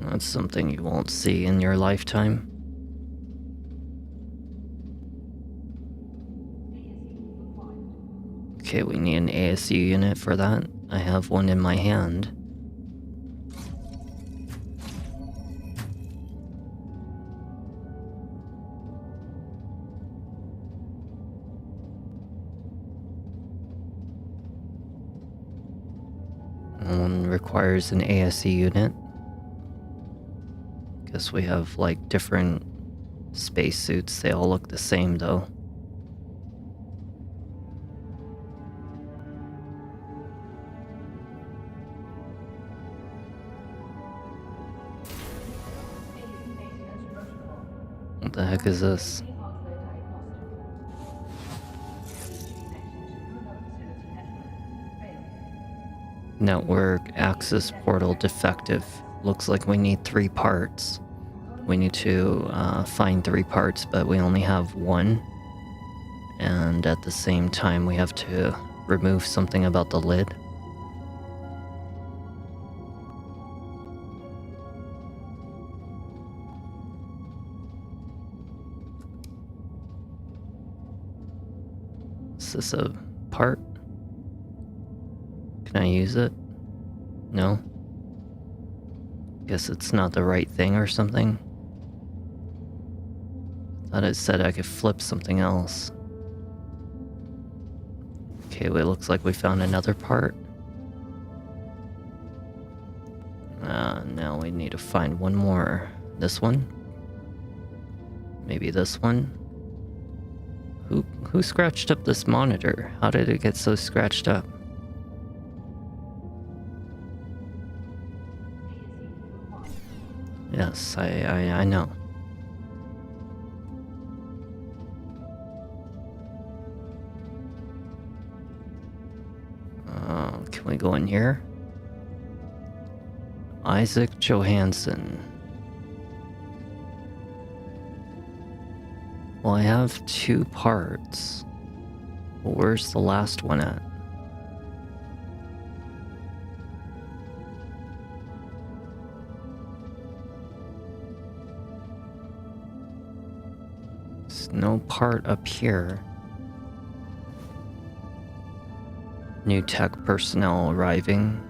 That's something you won't see in your lifetime. Okay, we need an ASU unit for that. I have one in my hand. One requires an ASE unit. Guess we have like different spacesuits. They all look the same though. What the heck is this? Network access portal defective. Looks like we need 3 parts. We need to find 3 parts, but we only have 1. And at the same time, we have to remove something about the lid. Is this a part? Can I use it? No? Guess it's not the right thing or something. Thought it said I could flip something else. Okay, well, it looks like we found another part. Now we need to find one more. This one? Maybe this one? Who scratched up this monitor? How did it get so scratched up? Yes, I know. Can we go in here? Isaac Johansson. Well, I have 2 parts. Well, where's the last one at? There's no part up here. New tech personnel arriving.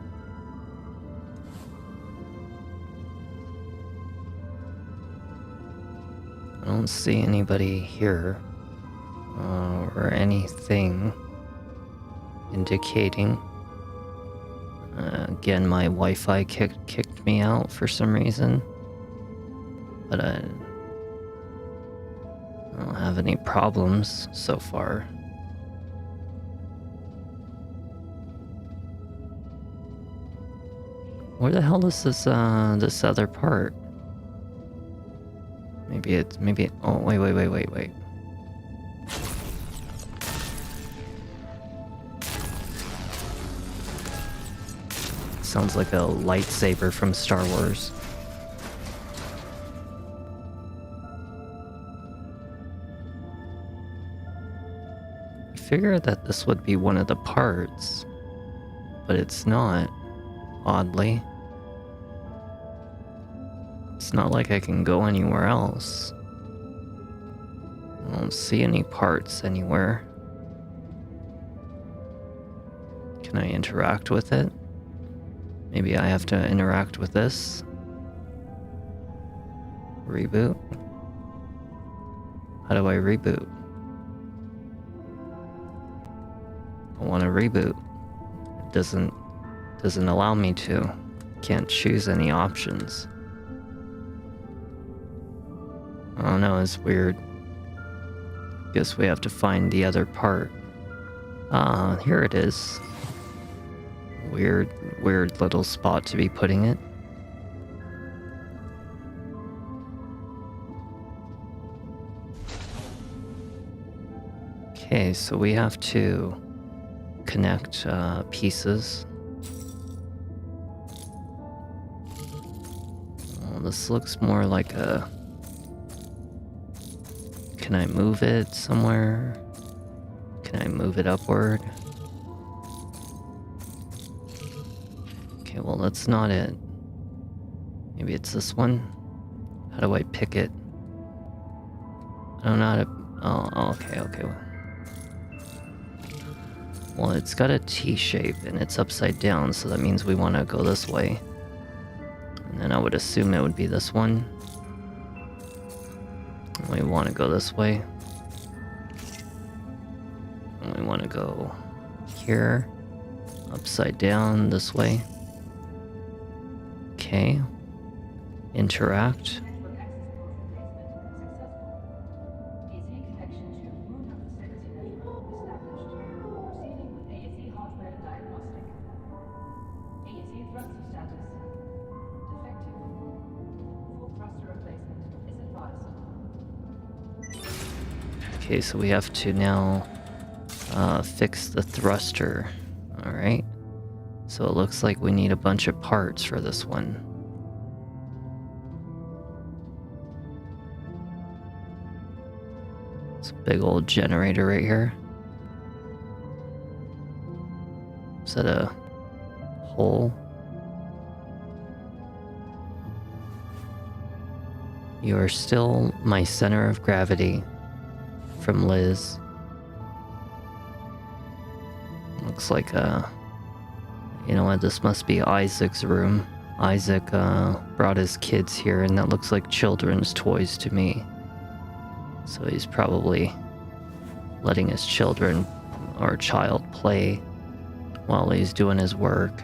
I don't see anybody here or anything indicating. Again, my Wi-Fi kicked me out for some reason, but I don't have any problems so far. Where the hell is this this other part? Maybe oh, wait. Sounds like a lightsaber from Star Wars. I figured that this would be one of the parts, but it's not, oddly. It's not like I can go anywhere else. I don't see any parts anywhere. Can I interact with it? Maybe I have to interact with this. Reboot? How do I reboot? I want to reboot. It doesn't allow me to. Can't choose any options. Oh no, it's weird. Guess we have to find the other part. Here it is. Weird little spot to be putting it. Okay, so we have to connect pieces. Well, this looks more like a... Can I move it somewhere? Can I move it upward? Okay, well, that's not it. Maybe it's this one? How do I pick it? I don't know how to... Oh, okay. Well, it's got a T shape and it's upside down, so that means we want to go this way. And then I would assume it would be this one. We want to go this way. And we want to go here, upside down this way. Okay. Interact. Okay, so we have to now fix the thruster. Alright. So it looks like we need a bunch of parts for this one. It's a big old generator right here. Is that a hole? You are still my center of gravity. From Liz. Looks like, you know what, this must be Isaac's room. Isaac brought his kids here, and that looks like children's toys to me. So he's probably letting his children or child play while he's doing his work.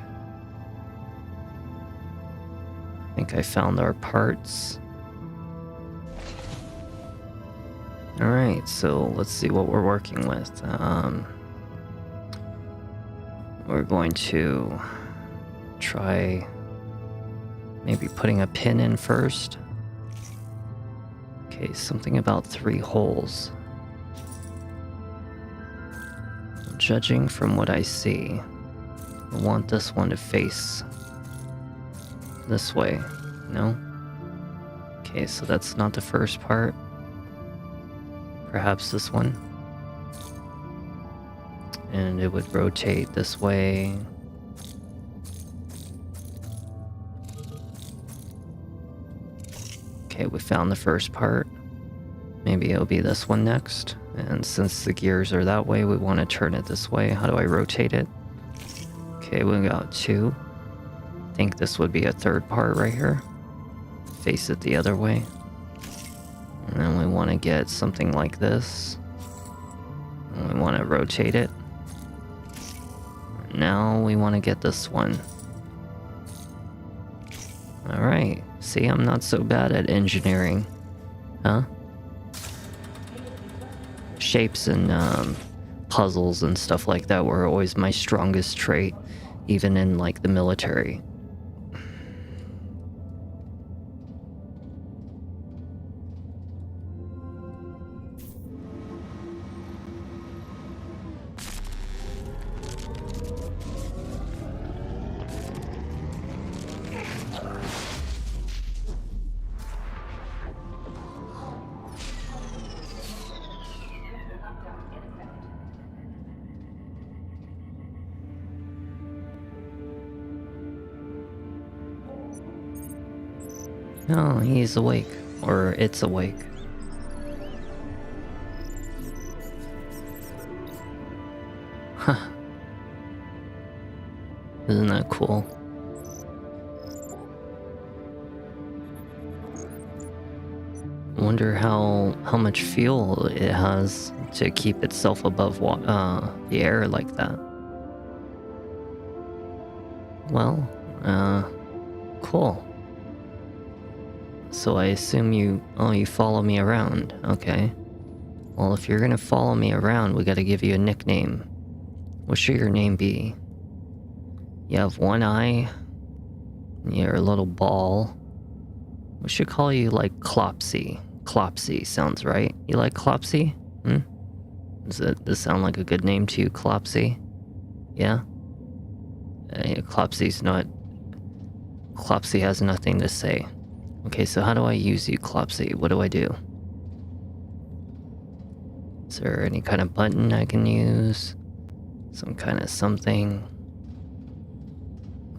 I think I found our parts. Alright, so let's see what we're working with. We're going to try maybe putting a pin in first. Okay, something about 3 holes. Judging from what I see, I want this one to face this way, no? Okay, so that's not the first part. Perhaps this one. And it would rotate this way. Okay, we found the first part. Maybe it'll be this one next. And since the gears are that way, we want to turn it this way. How do I rotate it? Okay, we got 2. I think this would be a third part right here. Face it the other way. And then we want to get something like this. And we want to rotate it. Now we want to get this one. Alright, see, I'm not so bad at engineering. Huh? Shapes and puzzles and stuff like that were always my strongest trait, even in like the military. No, he's awake. Or it's awake. Huh. Isn't that cool? Wonder how much fuel it has to keep itself above the air like that. Well, cool. So I assume you follow me around, okay. Well, if you're gonna follow me around, we gotta give you a nickname. What should your name be? You have one eye, you're a little ball. We should call you like Clopsy. Clopsy sounds right. You like Clopsy? Does this sound like a good name to you, Clopsy? Yeah? Clopsy's not... Clopsy has nothing to say. Okay, so how do I use you, Clopsy? What do I do? Is there any kind of button I can use? Some kind of something?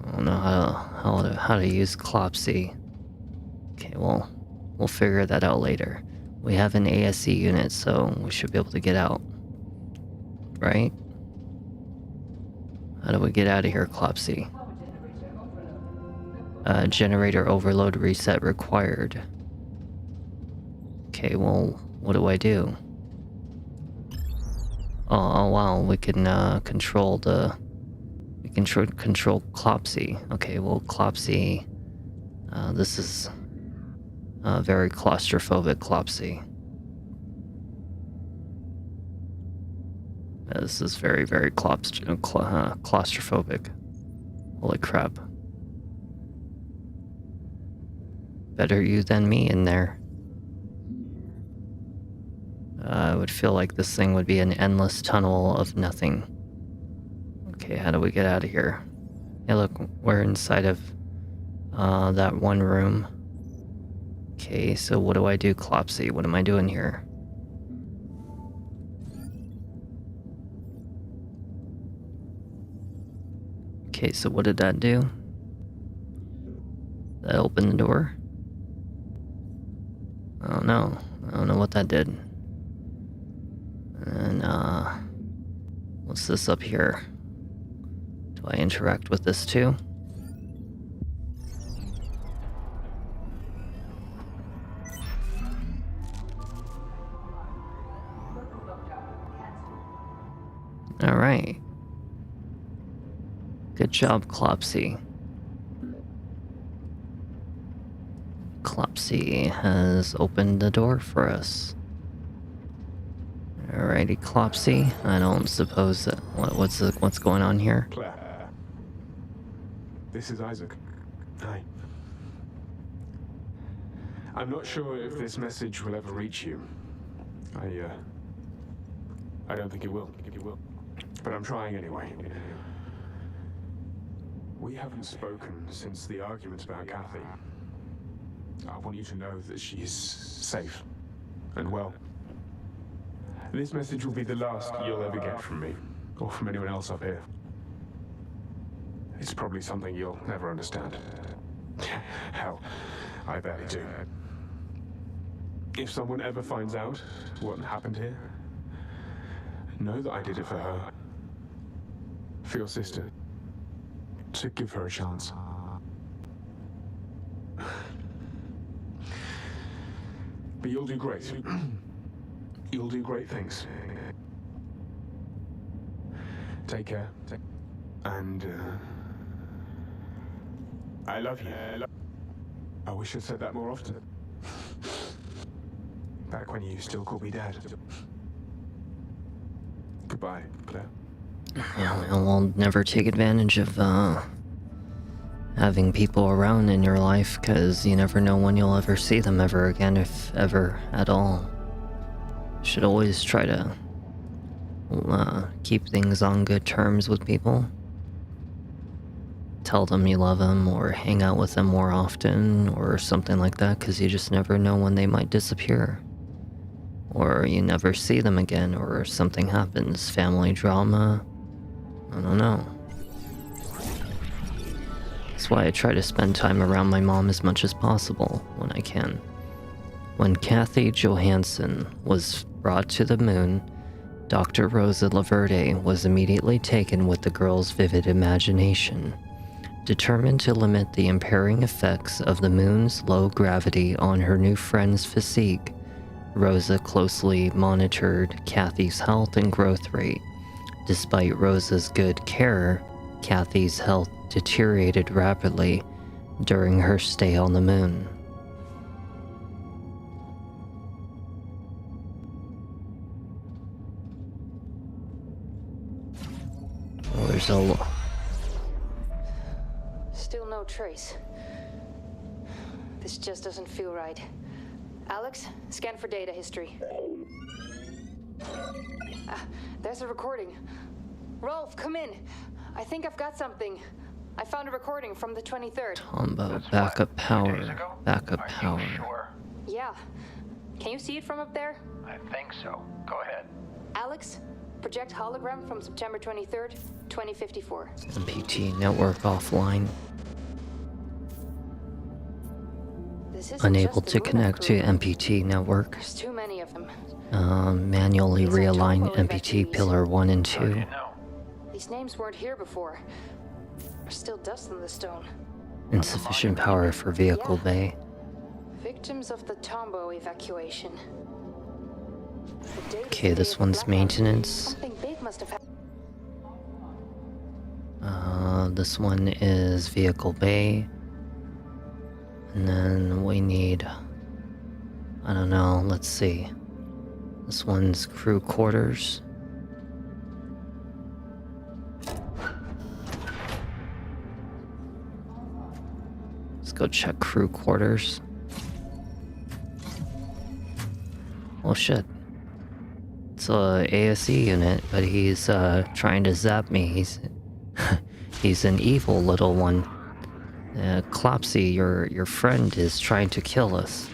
I don't know how to use Clopsy. Okay, well, we'll figure that out later. We have an ASE unit, so we should be able to get out. Right? How do we get out of here, Clopsy? Generator overload reset required. Okay, well, what do I do? Oh wow, we can control control Clopsy. Okay, well, Clopsy, this is very claustrophobic Clopsy. This is very, very claustrophobic. Holy crap. Better you than me in there. I would would feel like this thing would be an endless tunnel of nothing. Okay, how do we get out of here? Hey, look, we're inside of that one room. Okay, so what do I do, Clopsy? What am I doing here? Okay, so what did that do? That opened the door? I don't know. I don't know what that did. And, what's this up here? Do I interact with this too? Alright. Good job, Clopsy. Clopsy has opened the door for us. Alrighty, Clopsy. I don't suppose that... What's going on here? Claire. This is Isaac. Hi. I'm not sure if this message will ever reach you. I don't think it will. But I'm trying anyway. We haven't spoken since the argument about Kathy. I want you to know that she is safe and well. This message will be the last you'll ever get from me, or from anyone else up here. It's probably something you'll never understand. Hell, I barely do. If someone ever finds out what happened here, know that I did it for her. For your sister. To give her a chance. But you'll do great. You'll do great things. Take care. And, I love you. I wish I'd said that more often. Back when you still called me Dad. Goodbye, Claire. Yeah, we'll never take advantage of, having people around in your life, because you never know when you'll ever see them ever again, if ever at all. Should always try to keep things on good terms with people. Tell them you love them, or hang out with them more often, or something like that, because you just never know when they might disappear. Or you never see them again, or something happens, family drama, I don't know. That's why I try to spend time around my mom as much as possible, when I can. When Kathy Johansson was brought to the moon, Dr. Rosa Laverde was immediately taken with the girl's vivid imagination. Determined to limit the impairing effects of the moon's low gravity on her new friend's physique, Rosa closely monitored Kathy's health and growth rate. Despite Rosa's good care, Kathy's health deteriorated rapidly during her stay on the moon. Well, there's a... Still no trace. This just doesn't feel right. Alex, scan for data history. There's a recording. Rolf, come in. I think I've got something. I found a recording from the 23rd. Combo, backup power, backup power. Sure. Yeah. Can you see it from up there? I think so. Go ahead. Alex, project hologram from September 23rd, 2054. MPT network offline. This isn't Unable just to the connect to Luna crew. MPT network. There's too many of them. Manually These are realign Tombo MPT evacuees. pillar 1 and How do 2. you know? These names weren't here before. There's still dust in the stone. Insufficient power for vehicle bay. Victims of the Tombo evacuation. The date Okay, is this dated one's blackout. maintenance. Something big must have happened. This one is vehicle bay. And then we need... I don't know, let's see. This one's crew quarters. Let's go check crew quarters. Oh shit. It's a ASE unit, but he's trying to zap me. He's an evil little one. Clopsy, your friend is trying to kill us.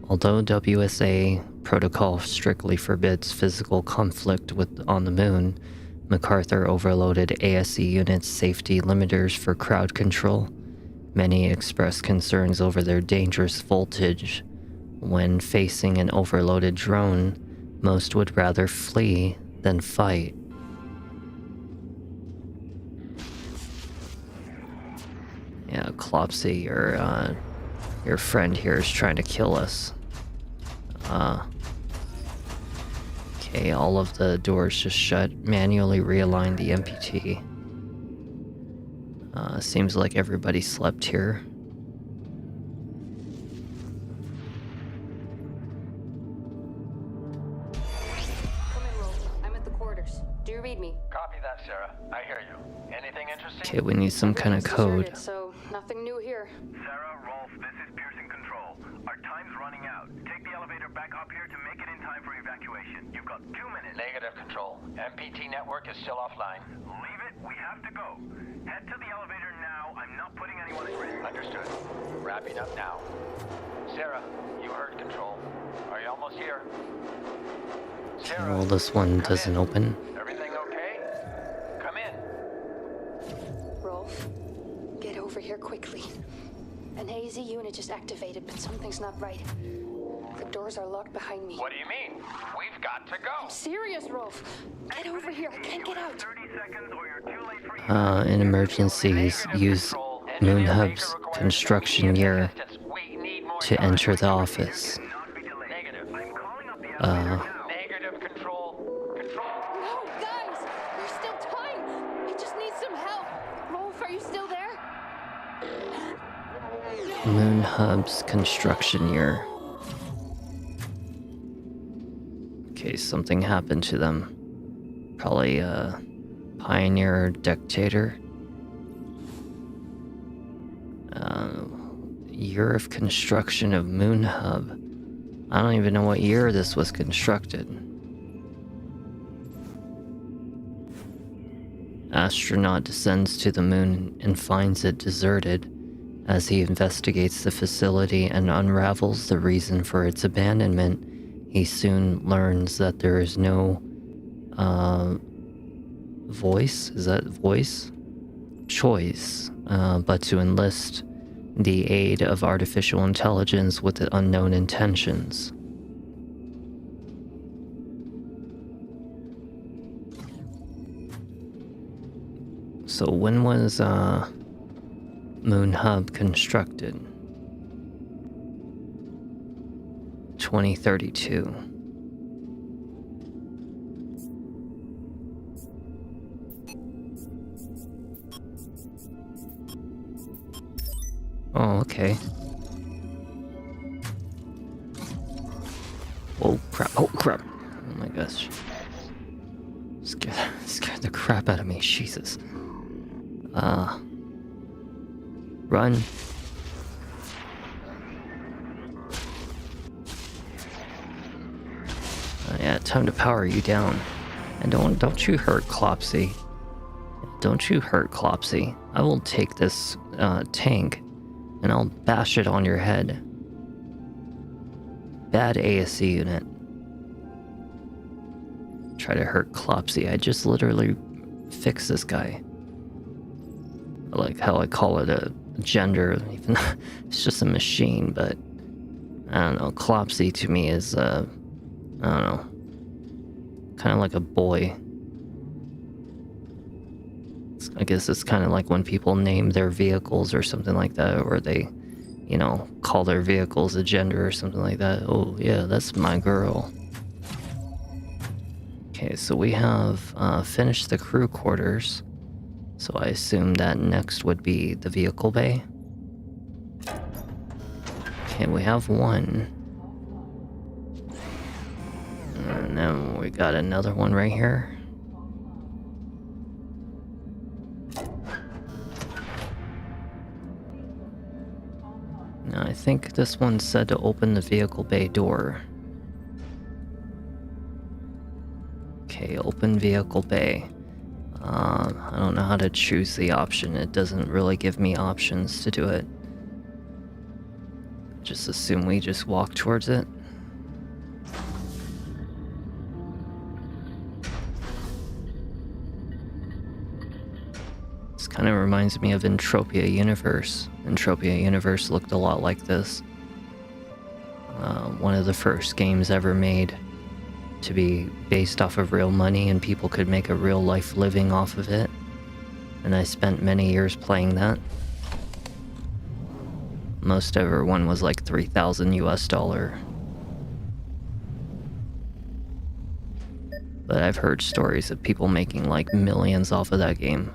Although WSA protocol strictly forbids physical conflict on the moon, MacArthur overloaded ASE units' safety limiters for crowd control. Many expressed concerns over their dangerous voltage. When facing an overloaded drone, most would rather flee than fight. Yeah, Clopsy, your friend here is trying to kill us. Okay, all of the doors just shut. Manually realign the MPT. Seems like everybody slept here. Come in, Rolf. I'm at the quarters. Do you read me? Copy that, Sarah. I hear you. Anything interesting? Okay, we need some kind of code. So nothing new here. Sarah, Rolf, this is Pearson Control. Our time's running out. Take the elevator back up here to make it in time for evacuation. You've got 2 minutes. Negative, Control. MPT network is still offline. Leave it. We have to go. Head to the elevator now. I'm not putting anyone at risk. Understood. Wrapping up now. Sarah, you heard Control. Are you almost here? Sarah, Well, this one come doesn't in. open. Everything okay? Come in. Rolf, get over here quickly. An AZ unit just activated, but something's not right. The doors are locked behind me. What do you mean? We've got to go. Serious, Rolf. Get over here. I can't get out. 30 seconds or you're too late for In emergencies, use Moon Hub's construction year to enter the office. Negative. Negative, Control. Control. No, guys! There's still time! I just need some help! Rolf, are you still there? Moon Hub's construction year. Okay, something happened to them. Probably a pioneer or dictator. Year of construction of Moon Hub. I don't even know what year this was constructed. Astronaut descends to the moon and finds it deserted. As he investigates the facility and unravels the reason for its abandonment, he soon learns that there is no voice, is that voice? Choice, but to enlist the aid of artificial intelligence with unknown intentions. So when was Moon Hub constructed? 2032. Oh, okay. Oh crap, oh crap. Oh my gosh. Scared the crap out of me, Jesus. Run. Yeah, time to power you down. And don't you hurt Clopsy. Don't you hurt Clopsy. I will take this tank and I'll bash it on your head. Bad ASC unit. Try to hurt Clopsy. I just literally fixed this guy. I like how I call it a gender, even though it's just a machine, but I don't know. Clopsy to me is, I don't know, kind of like a boy. I guess it's kind of like when people name their vehicles or something like that, or they, you know, call their vehicles a gender or something like that. Oh, yeah, that's my girl. Okay, so we have finished the crew quarters. So I assume that next would be the vehicle bay. Okay, we have one. And then we got another one right here. think this one said to open the vehicle bay door. Okay, open vehicle bay. I don't know how to choose the option. It doesn't really give me options to do it. Just assume we just walk towards it. This kind of reminds me of Entropia Universe. Entropia Universe looked a lot like this. One of the first games ever made to be based off of real money, and people could make a real life living off of it. And I spent many years playing that. Most ever one was like $3,000 US. But I've heard stories of people making like millions off of that game.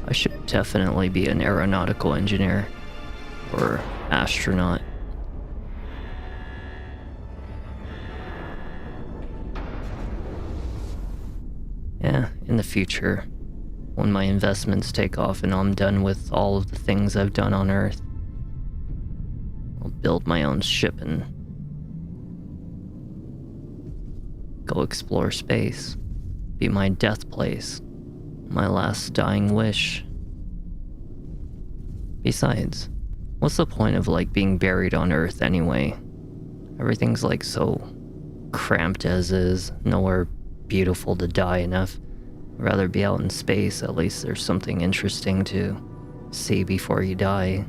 I should definitely be an aeronautical engineer or astronaut. Yeah, in the future, when my investments take off and I'm done with all of the things I've done on Earth, I'll build my own ship and go explore space. Be my death place. My last dying wish. Besides, what's the point of like being buried on Earth anyway? Everything's like so cramped as is, nowhere beautiful to die enough. I'd rather be out in space, at least there's something interesting to see before you die.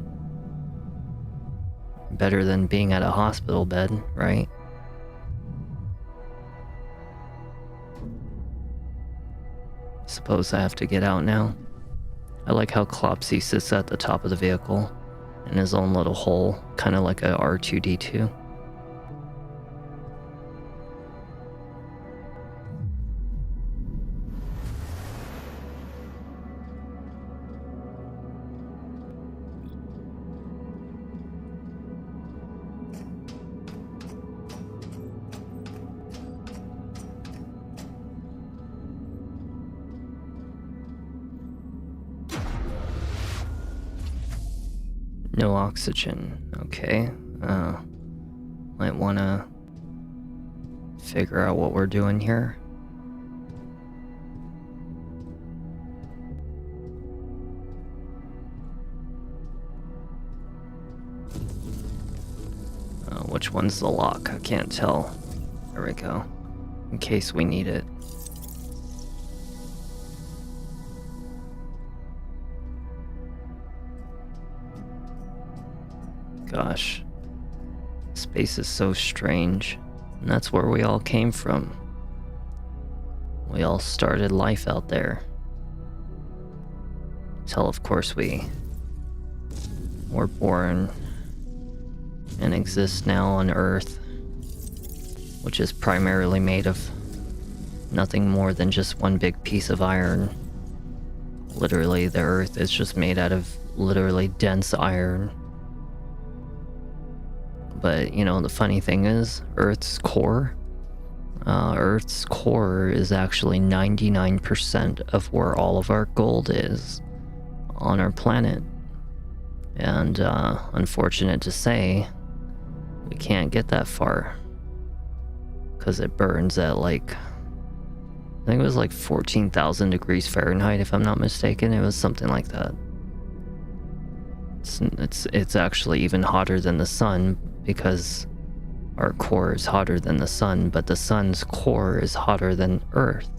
Better than being at a hospital bed, right? Suppose I have to get out now. I like how Clopsy sits at the top of the vehicle in his own little hole, kind of like a R2-D2. No oxygen. Okay. Might wanna figure out what we're doing here. Which one's the lock? I can't tell. There we go. In case we need it. Gosh, space is so strange, and that's where we all came from. We all started life out there. Till, of course, we were born and exist now on Earth, which is primarily made of nothing more than just one big piece of iron. Literally, the Earth is just made out of literally dense iron. But, you know, the funny thing is, Earth's core is actually 99% of where all of our gold is on our planet. And, unfortunate to say, we can't get that far. Because it burns at like, I think it was like 14,000 degrees Fahrenheit, if I'm not mistaken. It was something like that. It's actually even hotter than the sun, because our core is hotter than the sun, but the sun's core is hotter than Earth.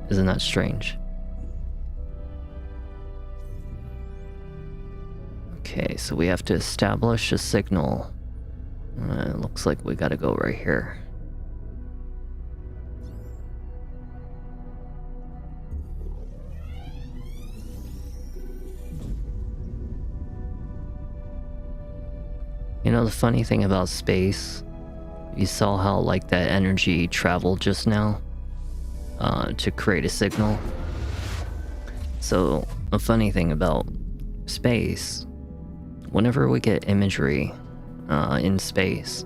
Isn't that strange? Okay, so we have to establish a signal. It looks like we gotta go right here. You know, the funny thing about space, you saw how like that energy traveled just now to create a signal. So a funny thing about space, whenever we get imagery in space,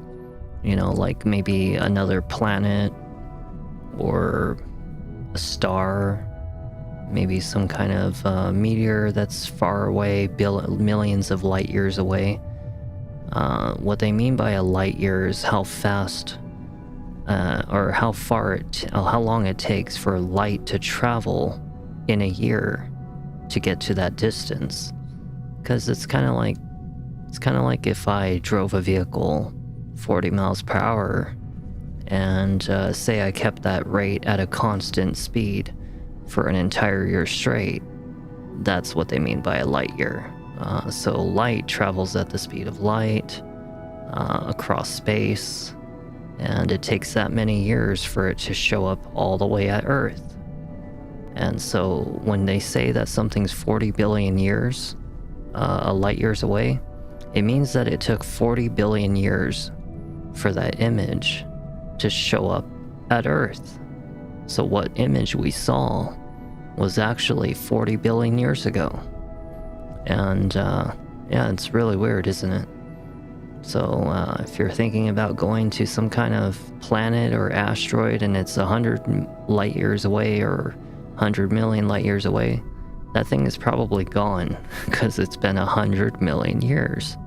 you know, like maybe another planet or a star, maybe some kind of meteor that's far away, millions of light years away. What they mean by a light year is how fast or how long it takes for light to travel in a year to get to that distance. Because it's kind of like if I drove a vehicle 40 miles per hour and say I kept that rate at a constant speed for an entire year straight. That's what they mean by a light year. So light travels at the speed of light across space, and it takes that many years for it to show up all the way at Earth. And so when they say that something's 40 billion years, a light years away, it means that it took 40 billion years for that image to show up at Earth. So what image we saw was actually 40 billion years ago. And yeah, it's really weird, isn't it? So if you're thinking about going to some kind of planet or asteroid and it's 100 light years away or 100 million light years away, that thing is probably gone because it's been 100 million years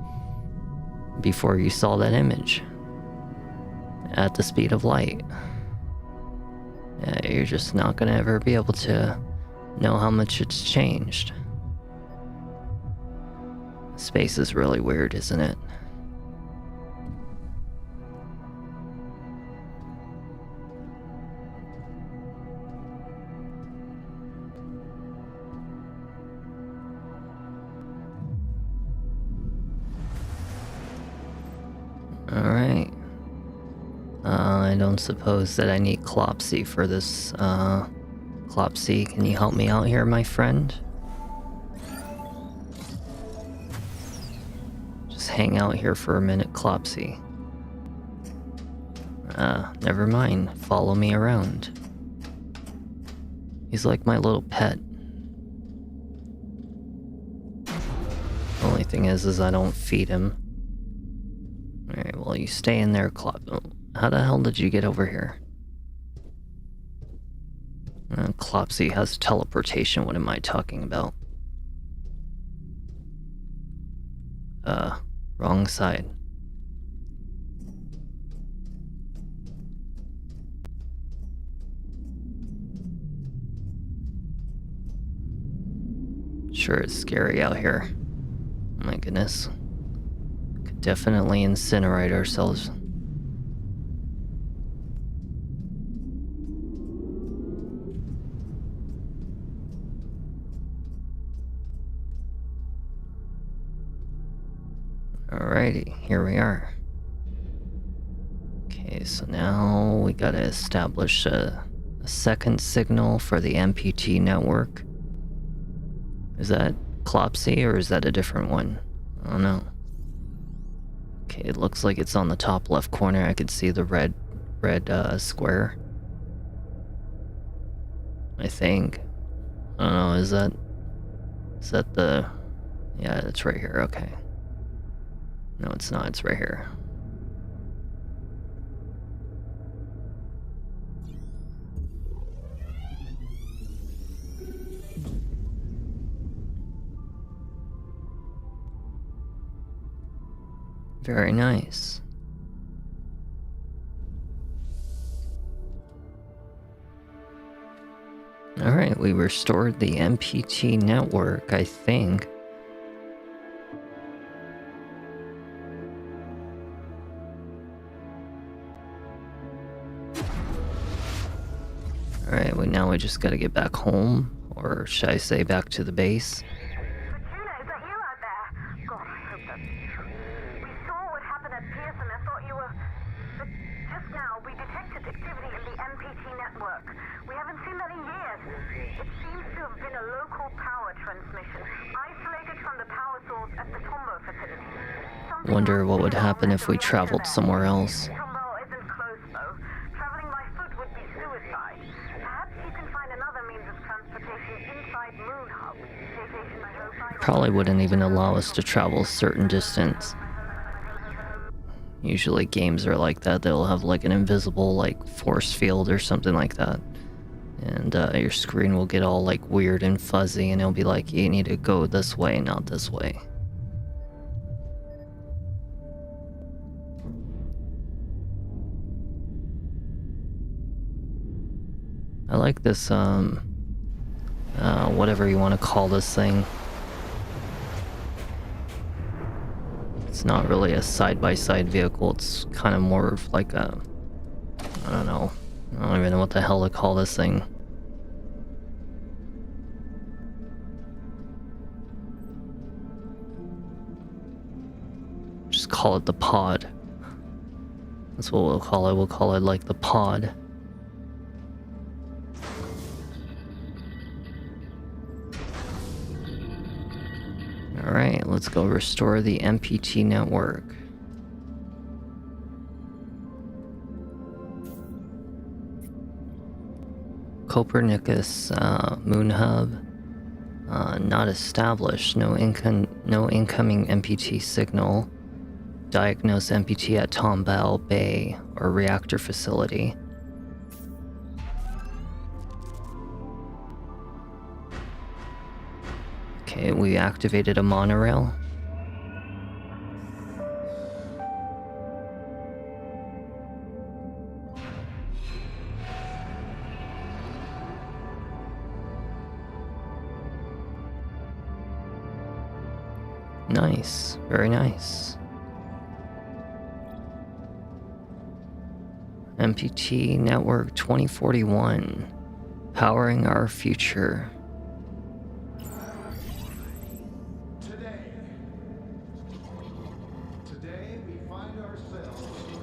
before you saw that image at the speed of light. Yeah, you're just not gonna ever be able to know how much it's changed. Space is really weird, isn't it? Alright. I don't suppose that I need Clopsy for this. Clopsy, can you help me out here, my friend? Just hang out here for a minute, Clopsy. Never mind. Follow me around. He's like my little pet. Only thing is I don't feed him. Alright, well, you stay in there, How the hell did you get over here? Clopsy has teleportation, what am I talking about? Wrong side. Sure, it's scary out here. Oh my goodness. Could definitely incinerate ourselves. Alrighty, here we are. Okay, so now we gotta establish a second signal for the MPT network. Is that Clopsy or is that a different one? I don't know. Okay, it looks like it's on the top left corner. I can see the red square. I think. I don't know, is that the... Yeah, it's right here, okay. No, it's not, it's right here. Very nice. Alright, we restored the MPT network, I think. Alright, well, now we just gotta get back home, or should I say back to the base? Fortuna, is that you out there? God, I hope that's true. We saw what happened at Pearson. I thought you were... But just now, we detected activity in the MPT network. We haven't seen that in years. It seems to have been a local power transmission, isolated from the power source at the Tombo facility. Wonder what would happen if we traveled somewhere else. Tombo isn't close, though. Traveling by foot would be suicide. Perhaps you can find another means of transportation inside Moon Hub. Probably wouldn't even allow us to travel a certain distance. Usually games are like that, they'll have like an invisible like force field or something like that. And your screen will get all like weird and fuzzy, and it'll be like, you need to go this way, not this way. I like this, whatever you want to call this thing. It's not really a side-by-side vehicle, it's kind of more of like a, I don't know. I don't even know what the hell to call this thing. Just call it the pod. That's what we'll call it. We'll call it like the pod. Alright, let's go restore the MPT network. Copernicus Moon Hub. Not established. No incoming MPT signal. Diagnose MPT at Tomball Bay or reactor facility. Okay, we activated a monorail. Nice, very nice. MPT Network 2041, powering our future. Today we find ourselves at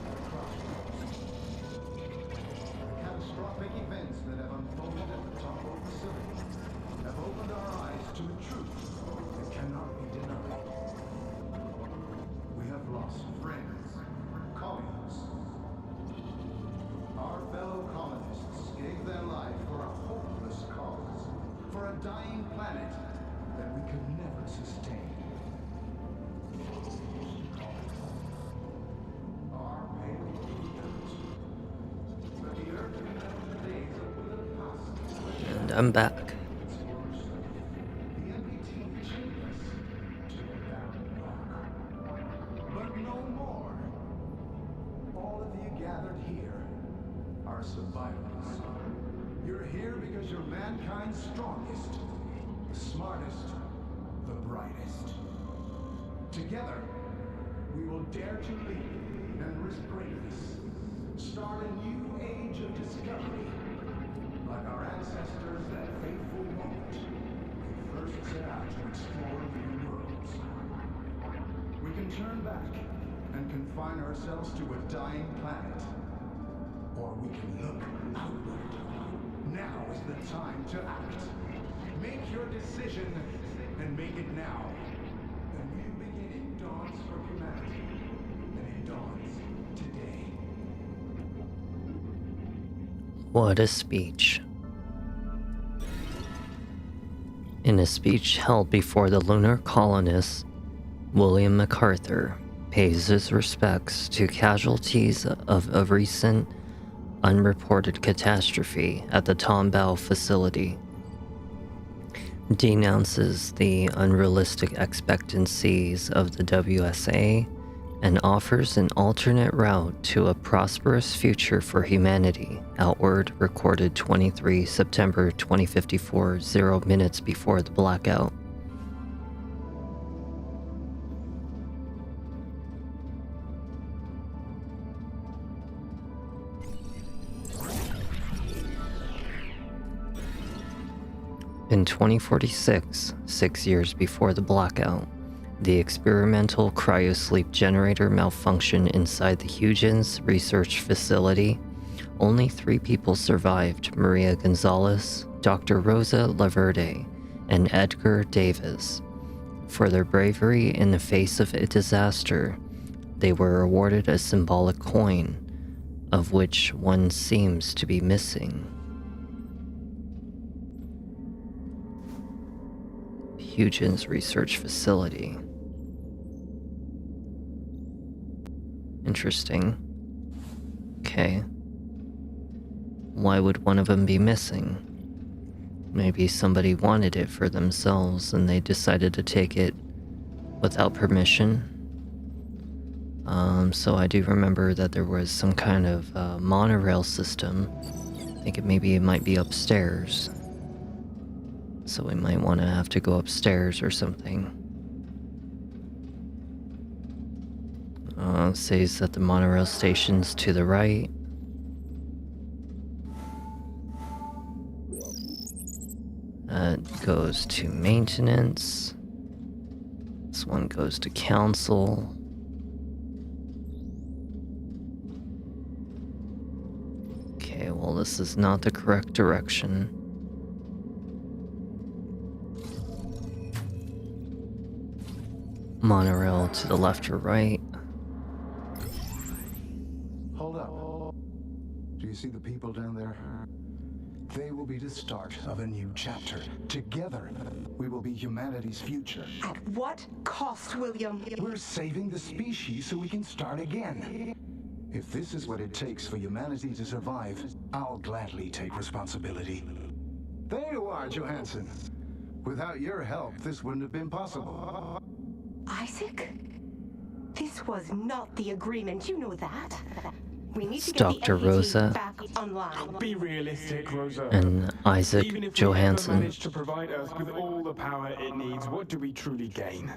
a crossroads. The catastrophic events that have unfolded at the Tomball facility have opened our eyes to a truth that cannot be denied. We have lost friends, colleagues. Our fellow colonists gave their life for a hopeless cause, for a dying planet that we could never sustain. Our pain but the earth we know today is a withered past. And I'm back. The MPT chained us to a barren rock. But no more. All of you gathered here are survivors. You're here because you're mankind's strongest, the smartest, the brightest. Together, we will dare to lead and risk greatness. Start a new age of discovery. Like our ancestors that fateful moment they first set out to explore new worlds. We can turn back and confine ourselves to a dying planet. Or we can look outward. Now is the time to act. Make your decision and make it now. A new beginning dawns for humanity, and it dawns today. What a speech. In a speech held before the lunar colonists, William MacArthur pays his respects to casualties of a recent unreported catastrophe at the Tomball facility, denounces the unrealistic expectancies of the WSA, and offers an alternate route to a prosperous future for humanity. Outward recorded 23 September 2054, 0 minutes before the blackout. In 2046, 6 years before the blackout, the experimental cryosleep generator malfunctioned inside the Huygens research facility. Only 3 people survived: Maria Gonzalez, Dr. Rosa Laverde, and Edgar Davis. For their bravery in the face of a disaster, they were awarded a symbolic coin, of which one seems to be missing. Huygens research facility. Interesting. Okay. Why would one of them be missing? Maybe somebody wanted it for themselves and they decided to take it without permission. So I do remember that there was some kind of monorail system. I think it might be upstairs. So we might want to have to go upstairs or something. It says that the monorail station's to the right. That goes to maintenance. This one goes to council. Okay, well, this is not the correct direction. Monorail to the left or right. Hold up. Do you see the people down there? They will be the start of a new chapter. Together, we will be humanity's future. At what cost, William? We're saving the species so we can start again. If this is what it takes for humanity to survive, I'll gladly take responsibility. There you are, Johansson. Without your help, this wouldn't have been possible. Isaac? This was not the agreement, you know that. We need to It's get Dr. the Rosa. back online. Be realistic, Rosa. And Isaac Even if we Johansson. ever manage to provide Earth with all the power it needs, what do we truly gain?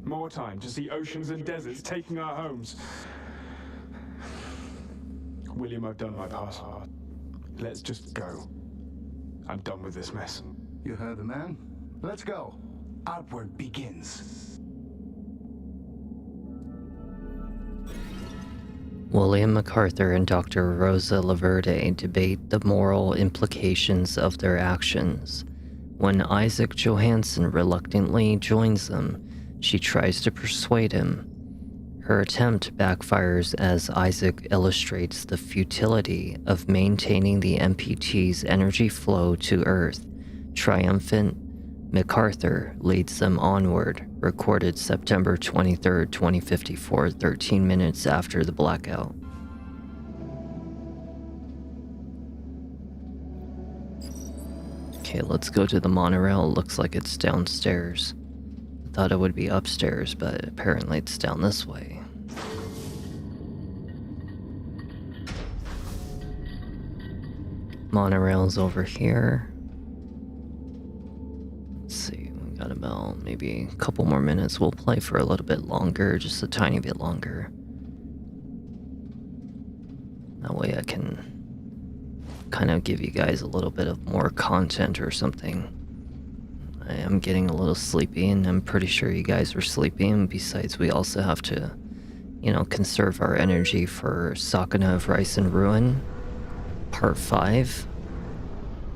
More time to see oceans and deserts taking our homes. William, I've done my part. Let's just go. I'm done with this mess. You heard the man? Let's go. Outward begins. William MacArthur and Dr. Rosa Laverde debate the moral implications of their actions. When Isaac Johansson reluctantly joins them, she tries to persuade him. Her attempt backfires as Isaac illustrates the futility of maintaining the MPT's energy flow to Earth. Triumphant, MacArthur leads them onward, recorded September 23rd, 2054, 13 minutes after the blackout. Okay, let's go to the monorail. It looks like it's downstairs. I thought it would be upstairs, but apparently it's down this way. Monorail's over here. Let's see, we got about maybe a couple more minutes. We'll play for a little bit longer, just a tiny bit longer. That way I can kind of give you guys a little bit of more content or something. I am getting a little sleepy, and I'm pretty sure you guys are sleepy, and besides we also have to, you know, conserve our energy for Sakuna of Rice and Ruin, Part 5.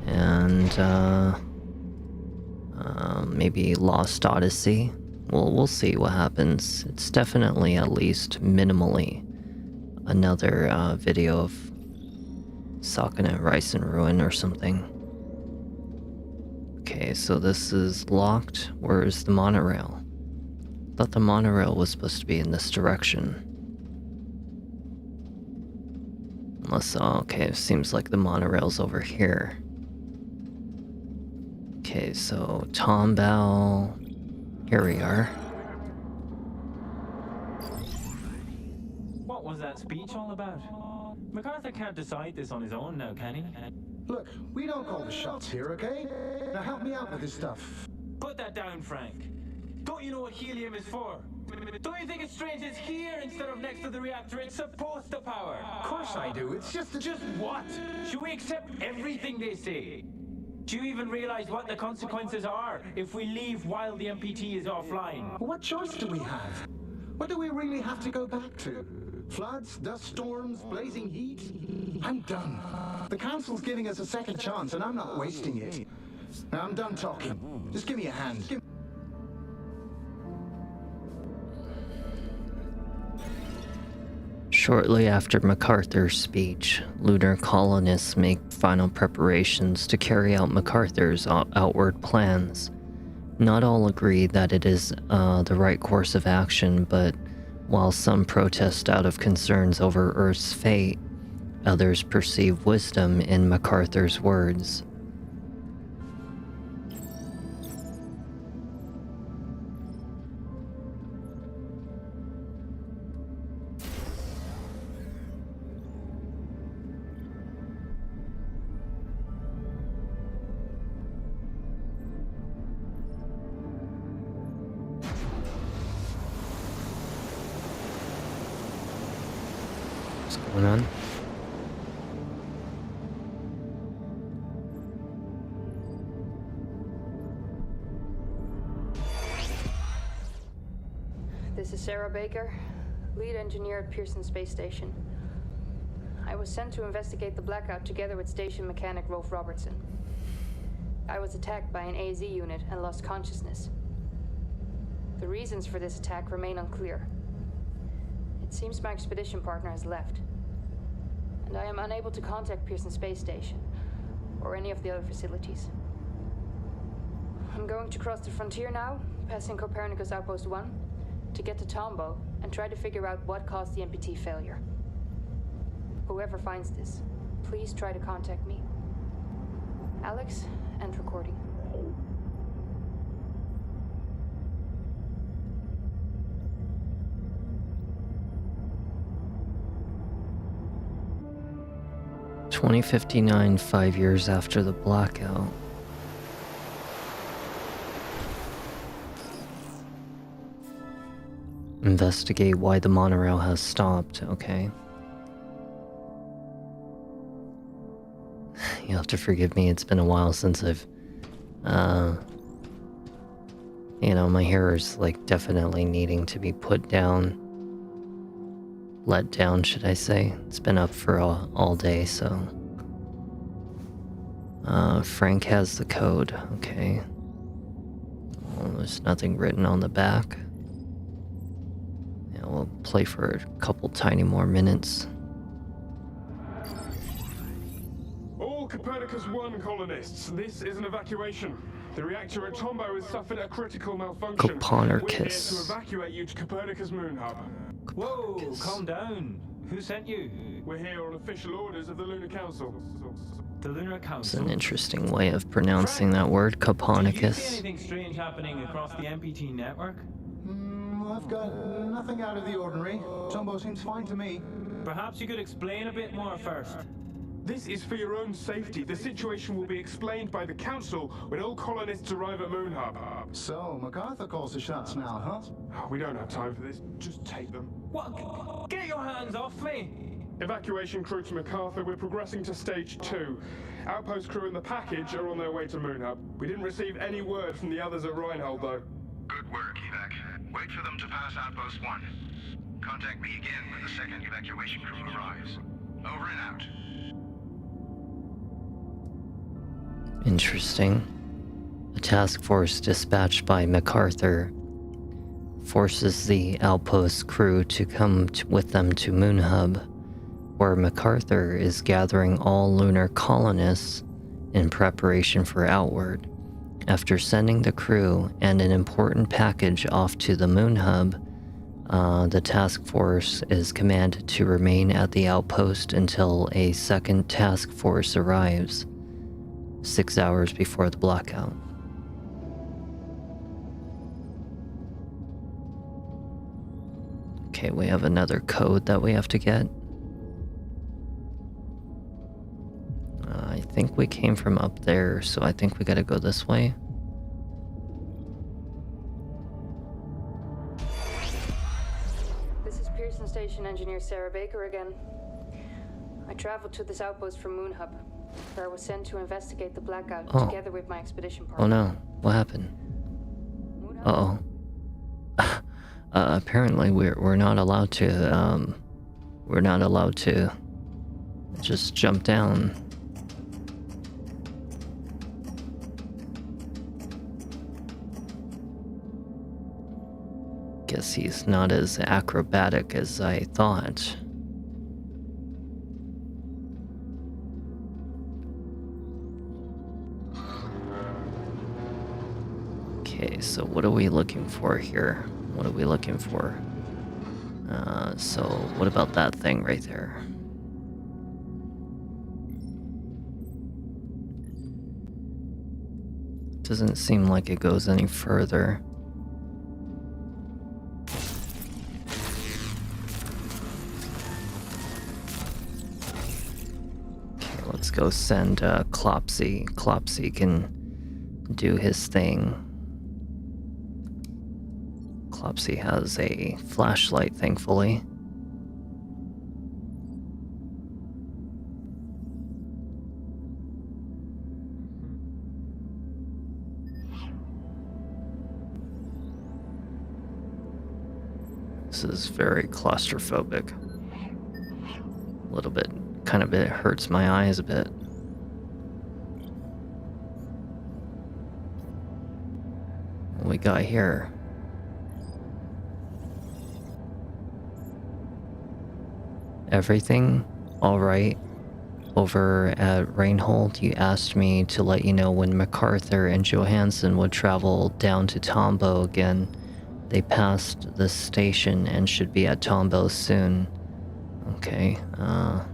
And, maybe Lost Odyssey. We'll see what happens. It's definitely at least minimally another video of Sakuna, Rice and Ruin or something. Okay, so this is locked. Where is the monorail? Thought the monorail was supposed to be in this direction. Unless, oh, okay, it seems like the monorail's over here. Okay, so Tomball. Here we are. What was that speech all about? MacArthur can't decide this on his own now, can he? Look, we don't call the shots here, okay? Now help me out with this stuff. Put that down, Frank. Don't you know what helium is for? Don't you think it's strange it's here instead of next to the reactor it's supposed to power? Of course I do. It's just Just what? Should we accept everything they say? Do you even realize what the consequences are if we leave while the MPT is offline? What choice do we have? What do we really have to go back to? Floods, dust storms, blazing heat? I'm done. The council's giving us a second chance, and I'm not wasting it. Now I'm done talking. Just give me a hand. Shortly after MacArthur's speech, lunar colonists make final preparations to carry out MacArthur's outward plans. Not all agree that it is the right course of action, but while some protest out of concerns over Earth's fate, others perceive wisdom in MacArthur's words. What's going on? This is Sarah Baker, lead engineer at Pearson Space Station. I was sent to investigate the blackout together with station mechanic Rolf Robertson. I was attacked by an AZ unit and lost consciousness. The reasons for this attack remain unclear. It seems my expedition partner has left, and I am unable to contact Pearson Space Station or any of the other facilities. I'm going to cross the frontier now, passing Copernicus Outpost 1, to get to Tombo and try to figure out what caused the MPT failure. Whoever finds this, please try to contact me. Alex, end recording. "2059, 5 years after the blackout." Investigate why the monorail has stopped. Okay. You'll have to forgive me, it's been a while since I've, my hair is like definitely needing to be put down. Let down, should I say. It's been up for all day, so. Frank has the code, okay. Well, there's nothing written on the back. Yeah, we'll play for a couple tiny more minutes. All Copernicus 1 colonists, this is an evacuation. The reactor at Tombo has suffered a critical malfunction. Copernicus. We're here to evacuate you to Copernicus Moon Hub. Whoa, calm down. Who sent you? We're here on official orders of the Lunar Council. The Lunar It's Council? an interesting way of pronouncing that word, Do you Copernicus. see anything strange happening across the MPT network? I've got nothing out of the ordinary. Tombo seems fine to me. Perhaps you could explain a bit more first. This is for your own safety. The situation will be explained by the Council when all colonists arrive at Moon Hub. So, MacArthur calls the shots now, huh? We don't have time for this. Just take them. What? Get your hands off me! Evacuation crew to MacArthur. We're progressing to stage 2. Outpost crew and the package are on their way to Moon Hub. We didn't receive any word from the others at Reinhold, though. Good work, Evac. Wait for them to pass Outpost 1. Contact me again when the second evacuation crew arrives. Over and out. Interesting. A task force dispatched by MacArthur forces the outpost crew to come with them to Moon Hub, where MacArthur is gathering all lunar colonists in preparation for Outward. After sending the crew and an important package off to the Moon Hub, the task force is commanded to remain at the outpost until a second task force arrives, 6 hours before the blackout. Okay, we have another code that we have to get. I think we came from up there, so I think we gotta go this way. This is Pearson Station engineer Sarah Baker again. I traveled to this outpost from Moon Hub, where I was sent to investigate the blackout together with my expedition partner. Oh no, what happened? Uh-oh. Apparently we're not allowed to, just jump down. Guess he's not as acrobatic as I thought. Okay, so what are we looking for here? What are we looking for? So what about that thing right there? Doesn't seem like it goes any further. Okay, let's go send Clopsy. Clopsy can do his thing. Clopsy has a flashlight, thankfully. This is very claustrophobic. A little bit, it hurts my eyes a bit. What we got here? Everything all right? Over at Reinhold, you asked me to let you know when MacArthur and Johansson would travel down to Tombow again. They passed the station and should be at Tombow soon. Okay,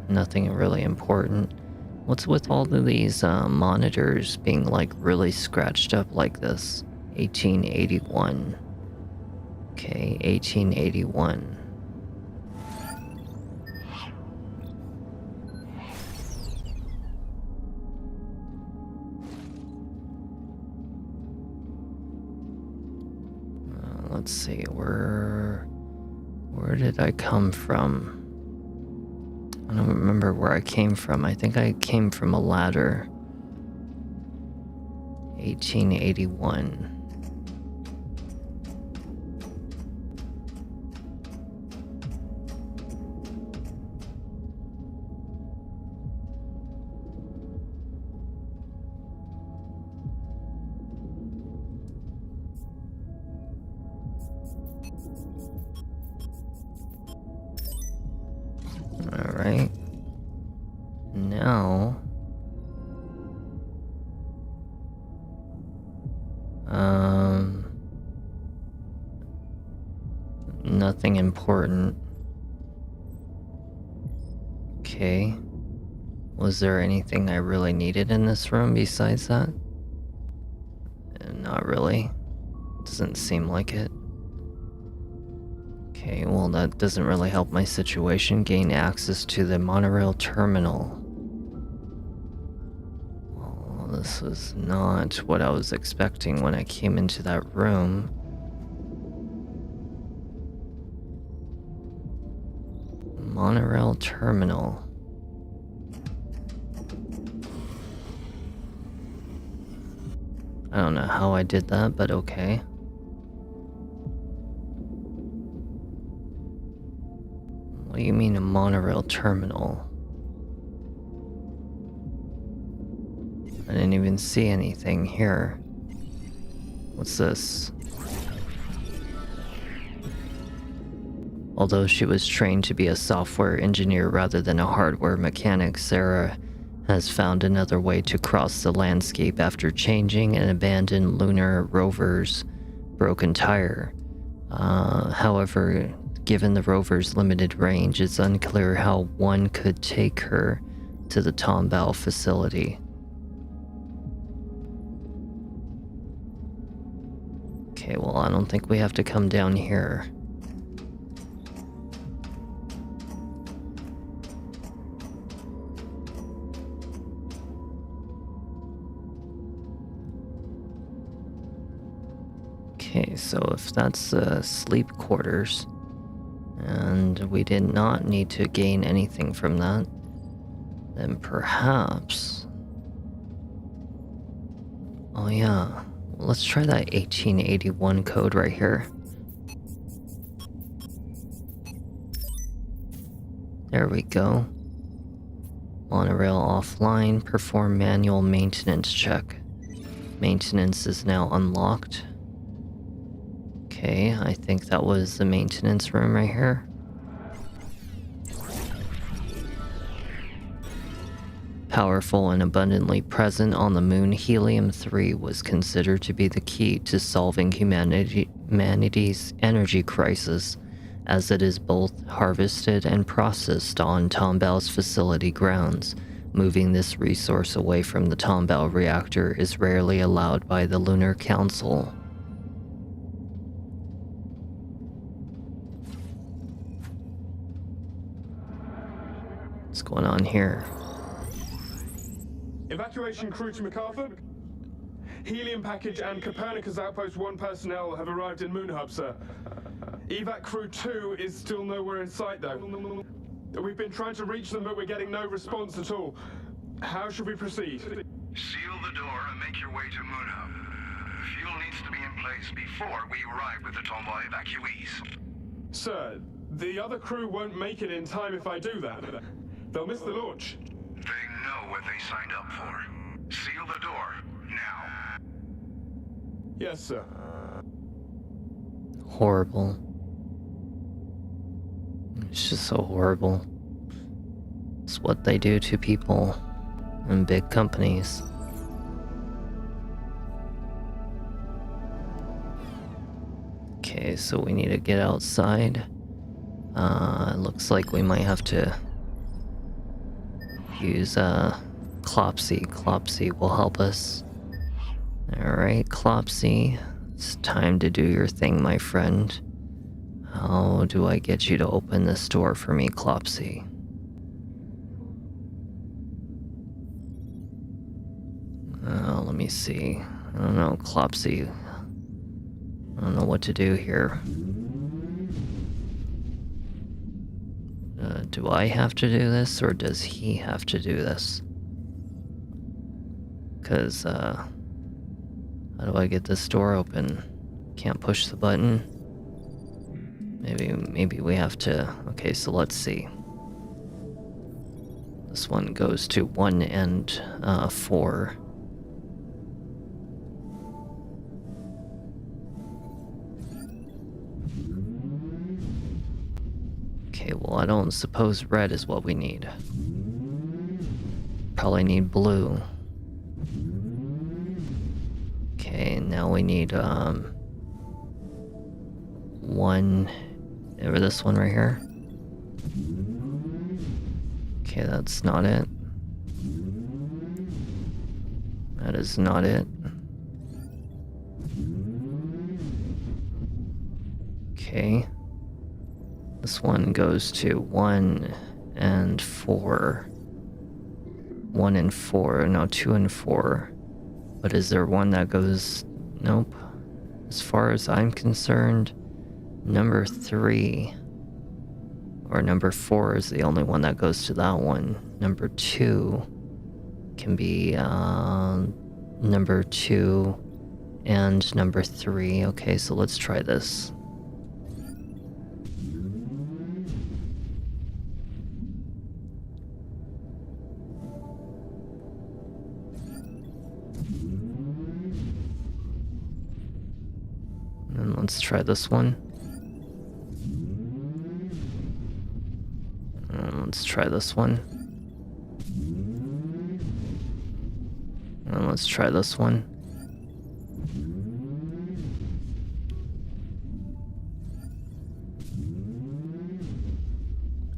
nothing really important. What's with all of these monitors being like really scratched up like this? 1881. Okay, 1881. Let's see, where did I come from? I don't remember where I came from. I think I came from a ladder. 1881. Alright. Now... Nothing important. Okay. Was there anything I really needed in this room besides that? Not really. Doesn't seem like it. Okay, well that doesn't really help my situation. Gain access to the monorail terminal. Well, this is not what I was expecting when I came into that room. Monorail terminal. I don't know how I did that, but okay. What do you mean a monorail terminal? I didn't even see anything here. What's this? Although she was trained to be a software engineer rather than a hardware mechanic, Sarah has found another way to cross the landscape after changing an abandoned lunar rover's broken tire. However, given the rover's limited range, it's unclear how one could take her to the Tombow facility. Okay, well, I don't think we have to come down here. Okay, so if that's sleep quarters, and we did not need to gain anything from that, then perhaps... Oh yeah, let's try that 1881 code right here. There we go. Monorail offline, perform manual maintenance check. Maintenance is now unlocked. Okay, I think that was the maintenance room right here. Powerful and abundantly present on the moon, helium-3 was considered to be the key to solving humanity's energy crisis, as it is both harvested and processed on Tombow's facility grounds. Moving this resource away from the Tomball reactor is rarely allowed by the Lunar Council. What's going on here? Evacuation crew to MacArthur. Helium package and Copernicus Outpost 1 personnel have arrived in Moon Hub, sir. Evac crew 2 is still nowhere in sight, though. We've been trying to reach them, but we're getting no response at all. How should we proceed? Seal the door and make your way to Moon Hub. Fuel needs to be in place before we arrive with the Tomball evacuees. Sir, the other crew won't make it in time if I do that. They'll miss the launch. They know what they signed up for. Seal the door, now. Yes, sir. Horrible. It's just so horrible. It's what they do to people in big companies. Okay, so we need to get outside. Looks like we might have to use Clopsy. Clopsy will help us. Alright, Clopsy. It's time to do your thing, my friend. How do I get you to open this door for me, Clopsy? Let me see. I don't know, Clopsy. I don't know what to do here. Do I have to do this, or does he have to do this? Because, how do I get this door open? Can't push the button? Maybe we have to... Okay, so let's see. This one goes to 1 and 4. Okay, well, I don't suppose red is what we need. Probably need blue. Okay, now we need, 1... Or this one right here. Okay, that's not it. That is not it. Okay. This one goes to 1 and 4. 1 and 4, no, 2 and 4. But is there one that goes... Nope. As far as I'm concerned, number 3 or number 4 is the only one that goes to that one. Number 2 can be number 2 and number 3. Okay, so let's try this. And let's try this one. And let's try this one. And let's try this one.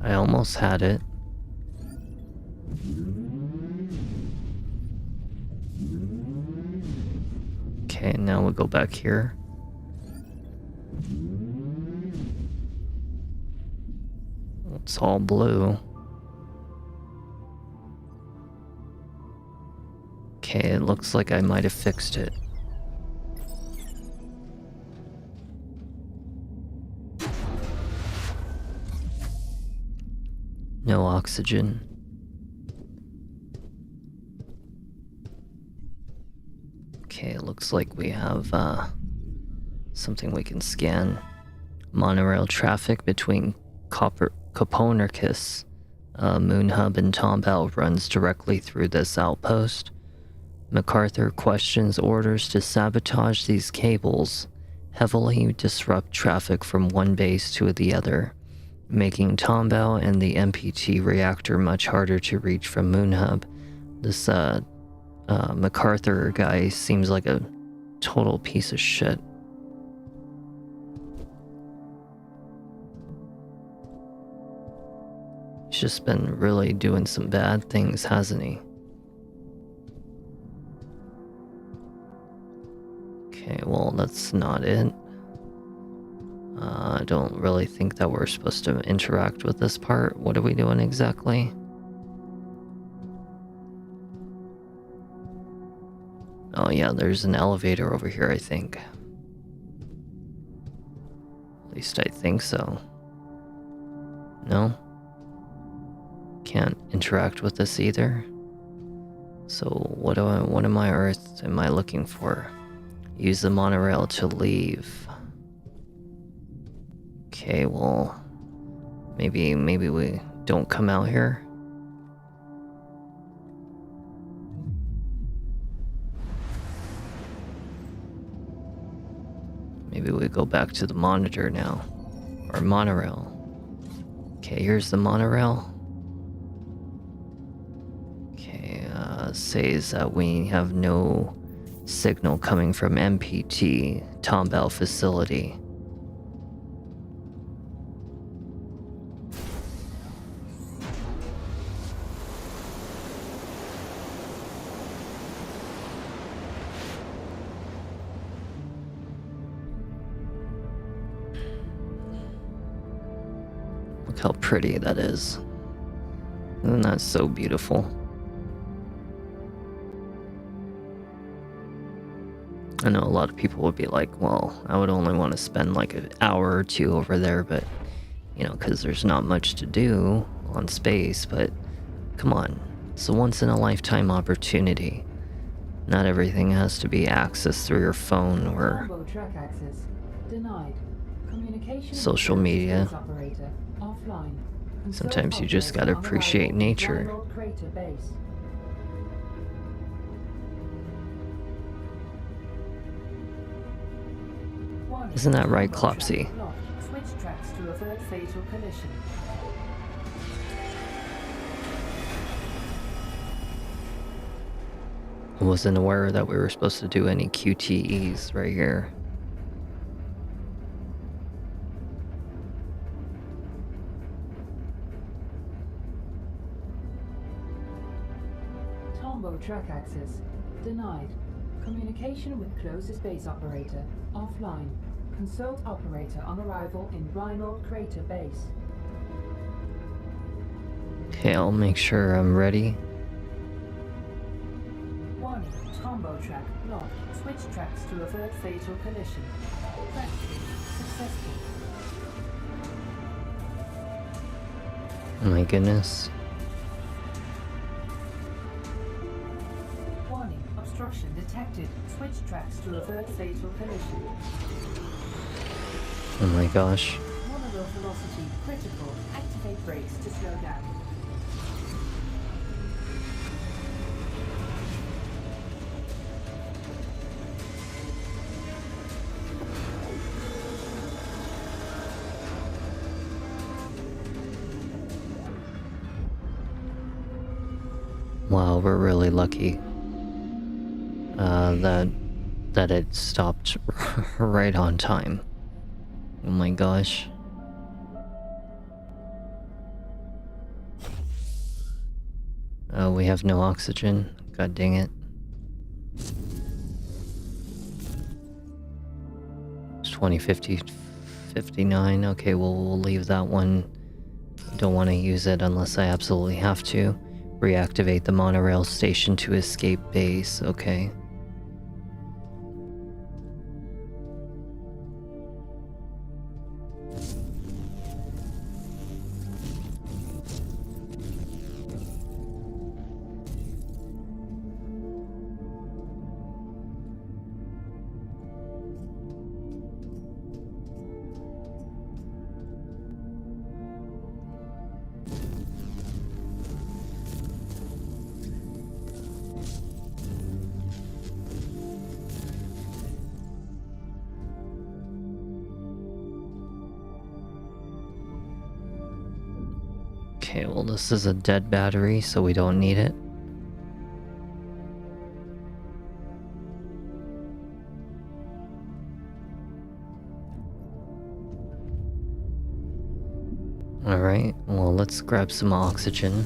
I almost had it. Okay, now we'll go back here. It's all blue. Okay, it looks like I might have fixed it. No oxygen. Okay, it looks like we have something we can scan. Monorail traffic between Copernicus, Moon Hub, and Tomball runs directly through this outpost. MacArthur questions orders to sabotage these cables, heavily disrupt traffic from one base to the other, making Tomball and the MPT reactor much harder to reach from Moon Hub. This MacArthur guy seems like a total piece of shit. just been really doing some bad things, hasn't he? Okay, well, that's not it. I don't really think that we're supposed to interact with this part. What are we doing exactly? Oh yeah, there's an elevator over here, I think. At least I think so. No? Can't interact with this either. So what am I earth am I looking for? Use the monorail to leave. Okay, well, maybe we don't come out here. Maybe we go back to the monitor now. Or monorail. Okay, here's the monorail. Okay, says that we have no signal coming from MPT Tomball facility. Look how pretty that is. Isn't that so beautiful? I know a lot of people would be like, well, I would only want to spend like an hour or two over there, but, you know, because there's not much to do on space, but come on, it's a once-in-a-lifetime opportunity. Not everything has to be accessed through your phone or track access denied. Communication social media. operator offline. Sometimes you just gotta appreciate nature. Isn't that right, Clopsy? Switch tracks to avert fatal collision. I wasn't aware that we were supposed to do any QTEs right here. Tombo track access denied. Communication with closest base operator offline. Consult operator on arrival in Rhinold Crater Base. Okay, I'll make sure I'm ready. Warning, Tombo track locked. Switch tracks to avert fatal collision. Practice successful. Oh my goodness. Warning, obstruction detected. Switch tracks to avert fatal collision. Oh my gosh. Monorail velocity critical. Activate brakes to slow down. Wow, we're really lucky that it stopped right on time. Oh my gosh. Oh, we have no oxygen. God dang it. It's 2050, 59. Okay, well, we'll leave that one. Don't want to use it unless I absolutely have to. Reactivate the monorail station to escape base. Okay. Okay, well, this is a dead battery, so we don't need it. Alright, well, let's grab some oxygen.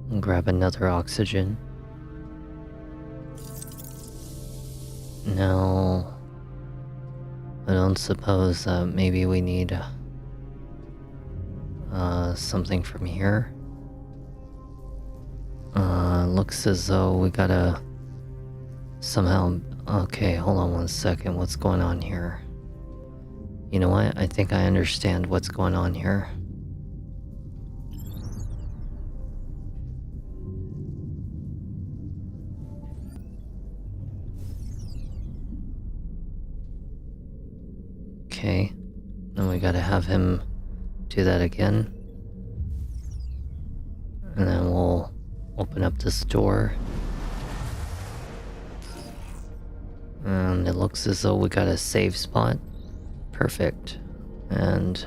And grab another oxygen. Now, I don't suppose maybe we need something from here. Looks as though we gotta somehow... Okay, hold on one second. What's going on here? You know what? I think I understand what's going on here. Okay, then we gotta have him do that again. And then we'll open up this door. And it looks as though we got a save spot. Perfect. And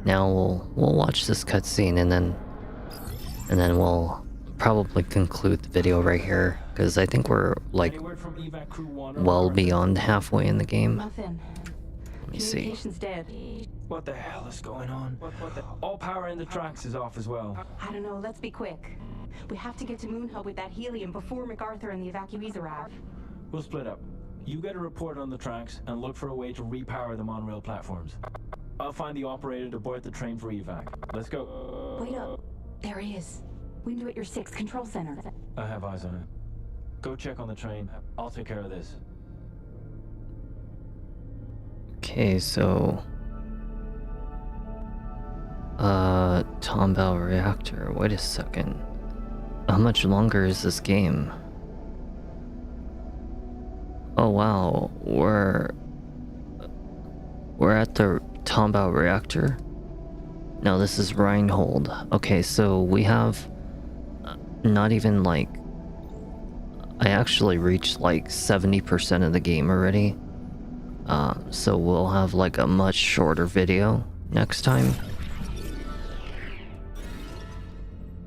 now we'll watch this cutscene and then we'll probably conclude the video right here, because I think we're like well beyond halfway in the game. Nothing. Let me see. Communication's dead. What the hell is going on? All power in the tracks is off as well. I don't know, let's be quick. We have to get to Moon Hub with that helium before MacArthur and the evacuees arrive. We'll split up. You get a report on the tracks and look for a way to repower the monorail platforms. I'll find the operator to board the train for evac. Let's go. Wait up. There he is. Window at your 6 control center. I have eyes on it. Go check on the train. I'll take care of this. Okay, so... Tomball reactor. Wait a second. How much longer is this game? Oh wow, we're at the Tomball reactor? No, this is Reinhold. Okay, so we have not even like... I actually reached like 70% of the game already. So we'll have like a much shorter video next time.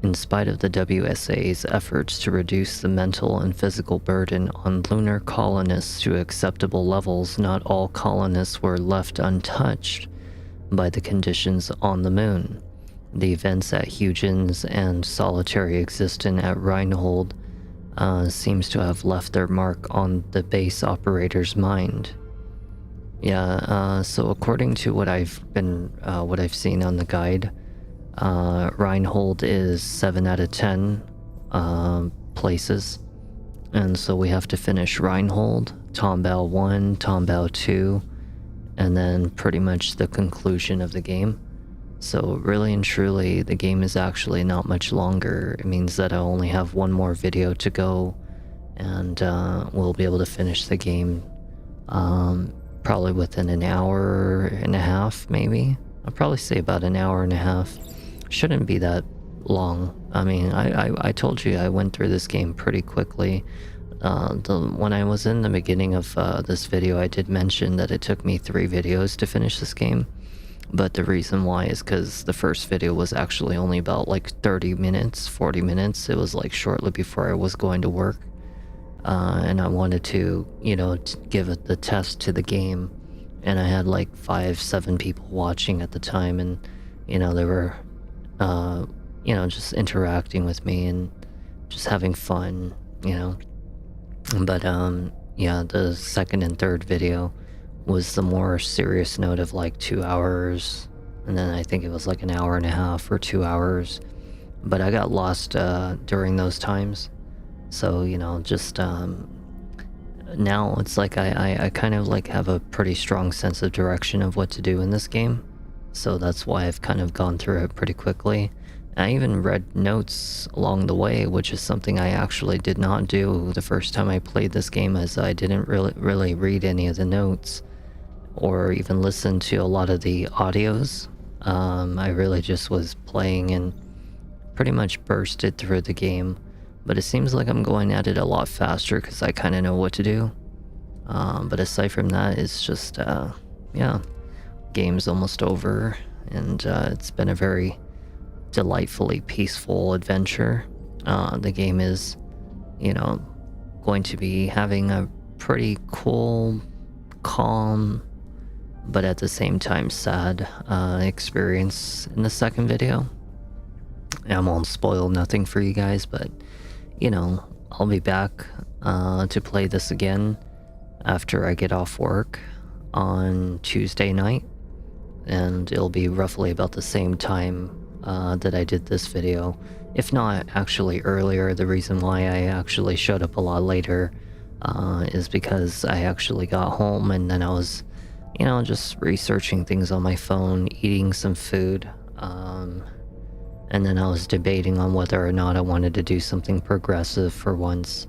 In spite of the WSA's efforts to reduce the mental and physical burden on lunar colonists to acceptable levels, not all colonists were left untouched by the conditions on the moon. The events at Huygens and solitary existence at Reinhold seems to have left their mark on the base operator's mind. Yeah, so according to what I've seen on the guide, Reinhold is 7 out of 10 places, and so we have to finish Reinhold, Tomball 1, Tomball 2, and then pretty much the conclusion of the game. So really and truly, the game is actually not much longer. It means that I only have one more video to go, and we'll be able to finish the game probably within an hour and a half, maybe. I'll probably say about an hour and a half. Shouldn't be that long. I mean, I told you I went through this game pretty quickly. When I was in the beginning of this video, I did mention that it took me 3 videos to finish this game. But the reason why is because the first video was actually only about like 30 minutes, 40 minutes. It was like shortly before I was going to work. And I wanted to, you know, give it the test to the game. And I had like 5-7 people watching at the time, and, you know, they were, you know, just interacting with me and just having fun, you know. But, yeah, the second and third video was the more serious note of like 2 hours, and then I think it was like an hour and a half or 2 hours. But I got lost during those times. So, you know, just now it's like I kind of like have a pretty strong sense of direction of what to do in this game. So that's why I've kind of gone through it pretty quickly. I even read notes along the way, which is something I actually did not do the first time I played this game, as I didn't really read any of the notes or even listen to a lot of the audios. I really just was playing and pretty much bursted through the game. But it seems like I'm going at it a lot faster because I kind of know what to do. But aside from that, it's just, yeah, game's almost over, and it's been a very delightfully peaceful adventure. The game is, you know, going to be having a pretty cool, calm, but at the same time sad experience in the second video. I won't spoil nothing for you guys, but you know, I'll be back to play this again after I get off work on Tuesday night, and it'll be roughly about the same time that I did this video, if not actually earlier. The reason why I actually showed up a lot later is because I actually got home and then I was, you know, just researching things on my phone, eating some food, and then I was debating on whether or not I wanted to do something progressive for once.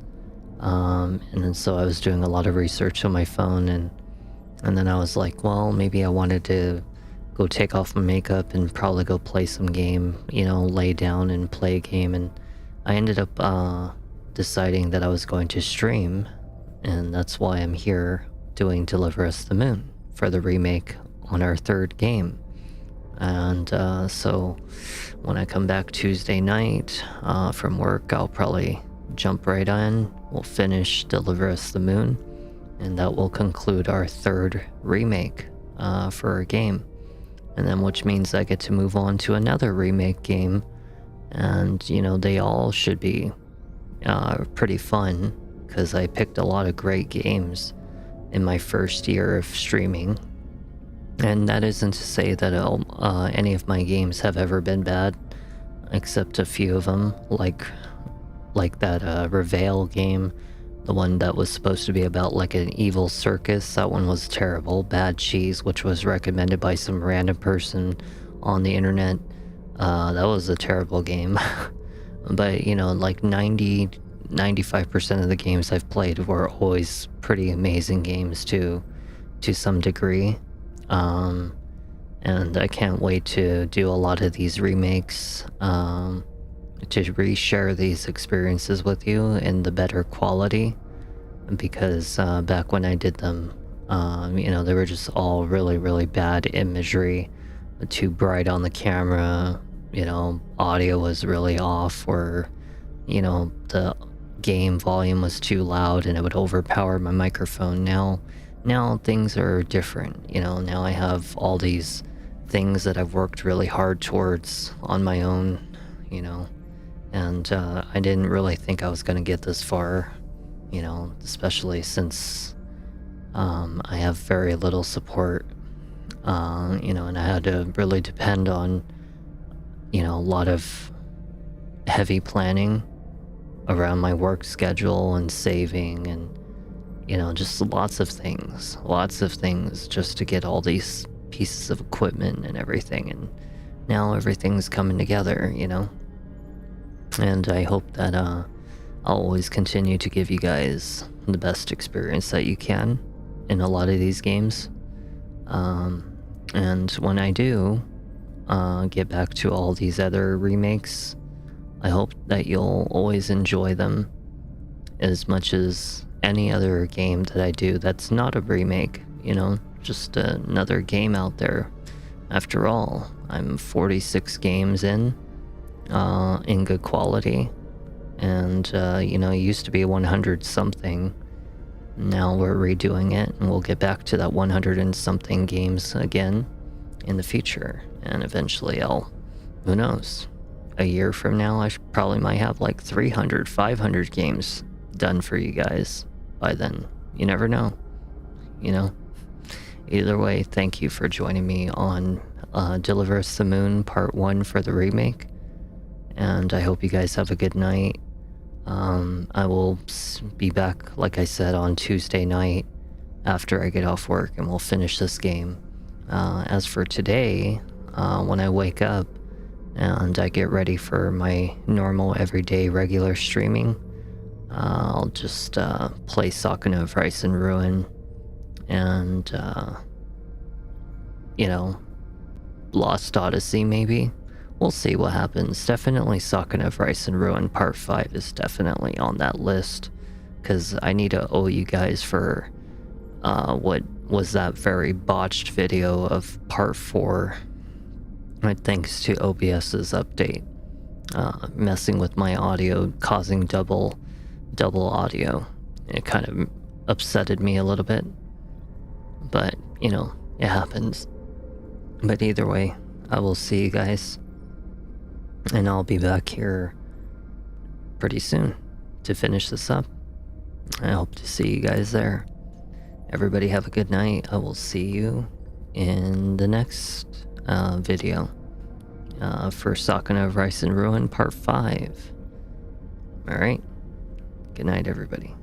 And then so I was doing a lot of research on my phone, and then I was like, well, maybe I wanted to go take off my makeup and probably go play some game, you know, lay down and play a game. And I ended up deciding that I was going to stream, and that's why I'm here doing Deliver Us the Moon for the remake on our third game. And so when I come back Tuesday night from work, I'll probably jump right in. We'll finish Deliver Us the Moon, and that will conclude our third remake for our game. And then which means I get to move on to another remake game, and you know, they all should be pretty fun because I picked a lot of great games in my first year of streaming. And that isn't to say that any of my games have ever been bad, except a few of them, like that Reveal game, the one that was supposed to be about like an evil circus. That one was terrible. Bad Cheese, which was recommended by some random person on the internet, that was a terrible game. But you know, like 95% of the games I've played were always pretty amazing games to some degree. And I can't wait to do a lot of these remakes, to reshare these experiences with you in the better quality, because back when I did them, you know, they were just all really, really bad imagery, too bright on the camera, you know, audio was really off, or, you know, the game volume was too loud and it would overpower my microphone. Now things are different, you know. Now I have all these things that I've worked really hard towards on my own, you know, and I didn't really think I was going to get this far, you know, especially since I have very little support, you know, and I had to really depend on, you know, a lot of heavy planning around my work schedule and saving and, you know, just lots of things just to get all these pieces of equipment and everything. And now everything's coming together, you know. And I hope that I'll always continue to give you guys the best experience that you can in a lot of these games. And when I do get back to all these other remakes, I hope that you'll always enjoy them as much as any other game that I do that's not a remake, you know, just another game out there. After all, I'm 46 games in good quality, and you know, it used to be 100 something. Now we're redoing it, and we'll get back to that 100 and something games again in the future. And eventually who knows, a year from now I probably might have like 300, 500 games done for you guys by then. You never know, you know. Either way, thank you for joining me on Deliver Us the Moon Part 1 for the remake, and I hope you guys have a good night. I will be back, like I said, on Tuesday night after I get off work, and we'll finish this game. As for today, when I wake up and I get ready for my normal everyday regular streaming, I'll just play Sakuna of Rice and Ruin, and you know, Lost Odyssey maybe. We'll see what happens. Definitely Sakuna of Rice and Ruin Part 5 is definitely on that list, because I need to owe you guys for what was that very botched video of Part 4. Thanks to OBS's update, messing with my audio, causing double audio. It kind of upsetted me a little bit. But, you know, it happens. But either way, I will see you guys. And I'll be back here pretty soon to finish this up. I hope to see you guys there. Everybody have a good night. I will see you in the next video for Sakuna of Rice and Ruin Part 5. Alright? Good night, everybody.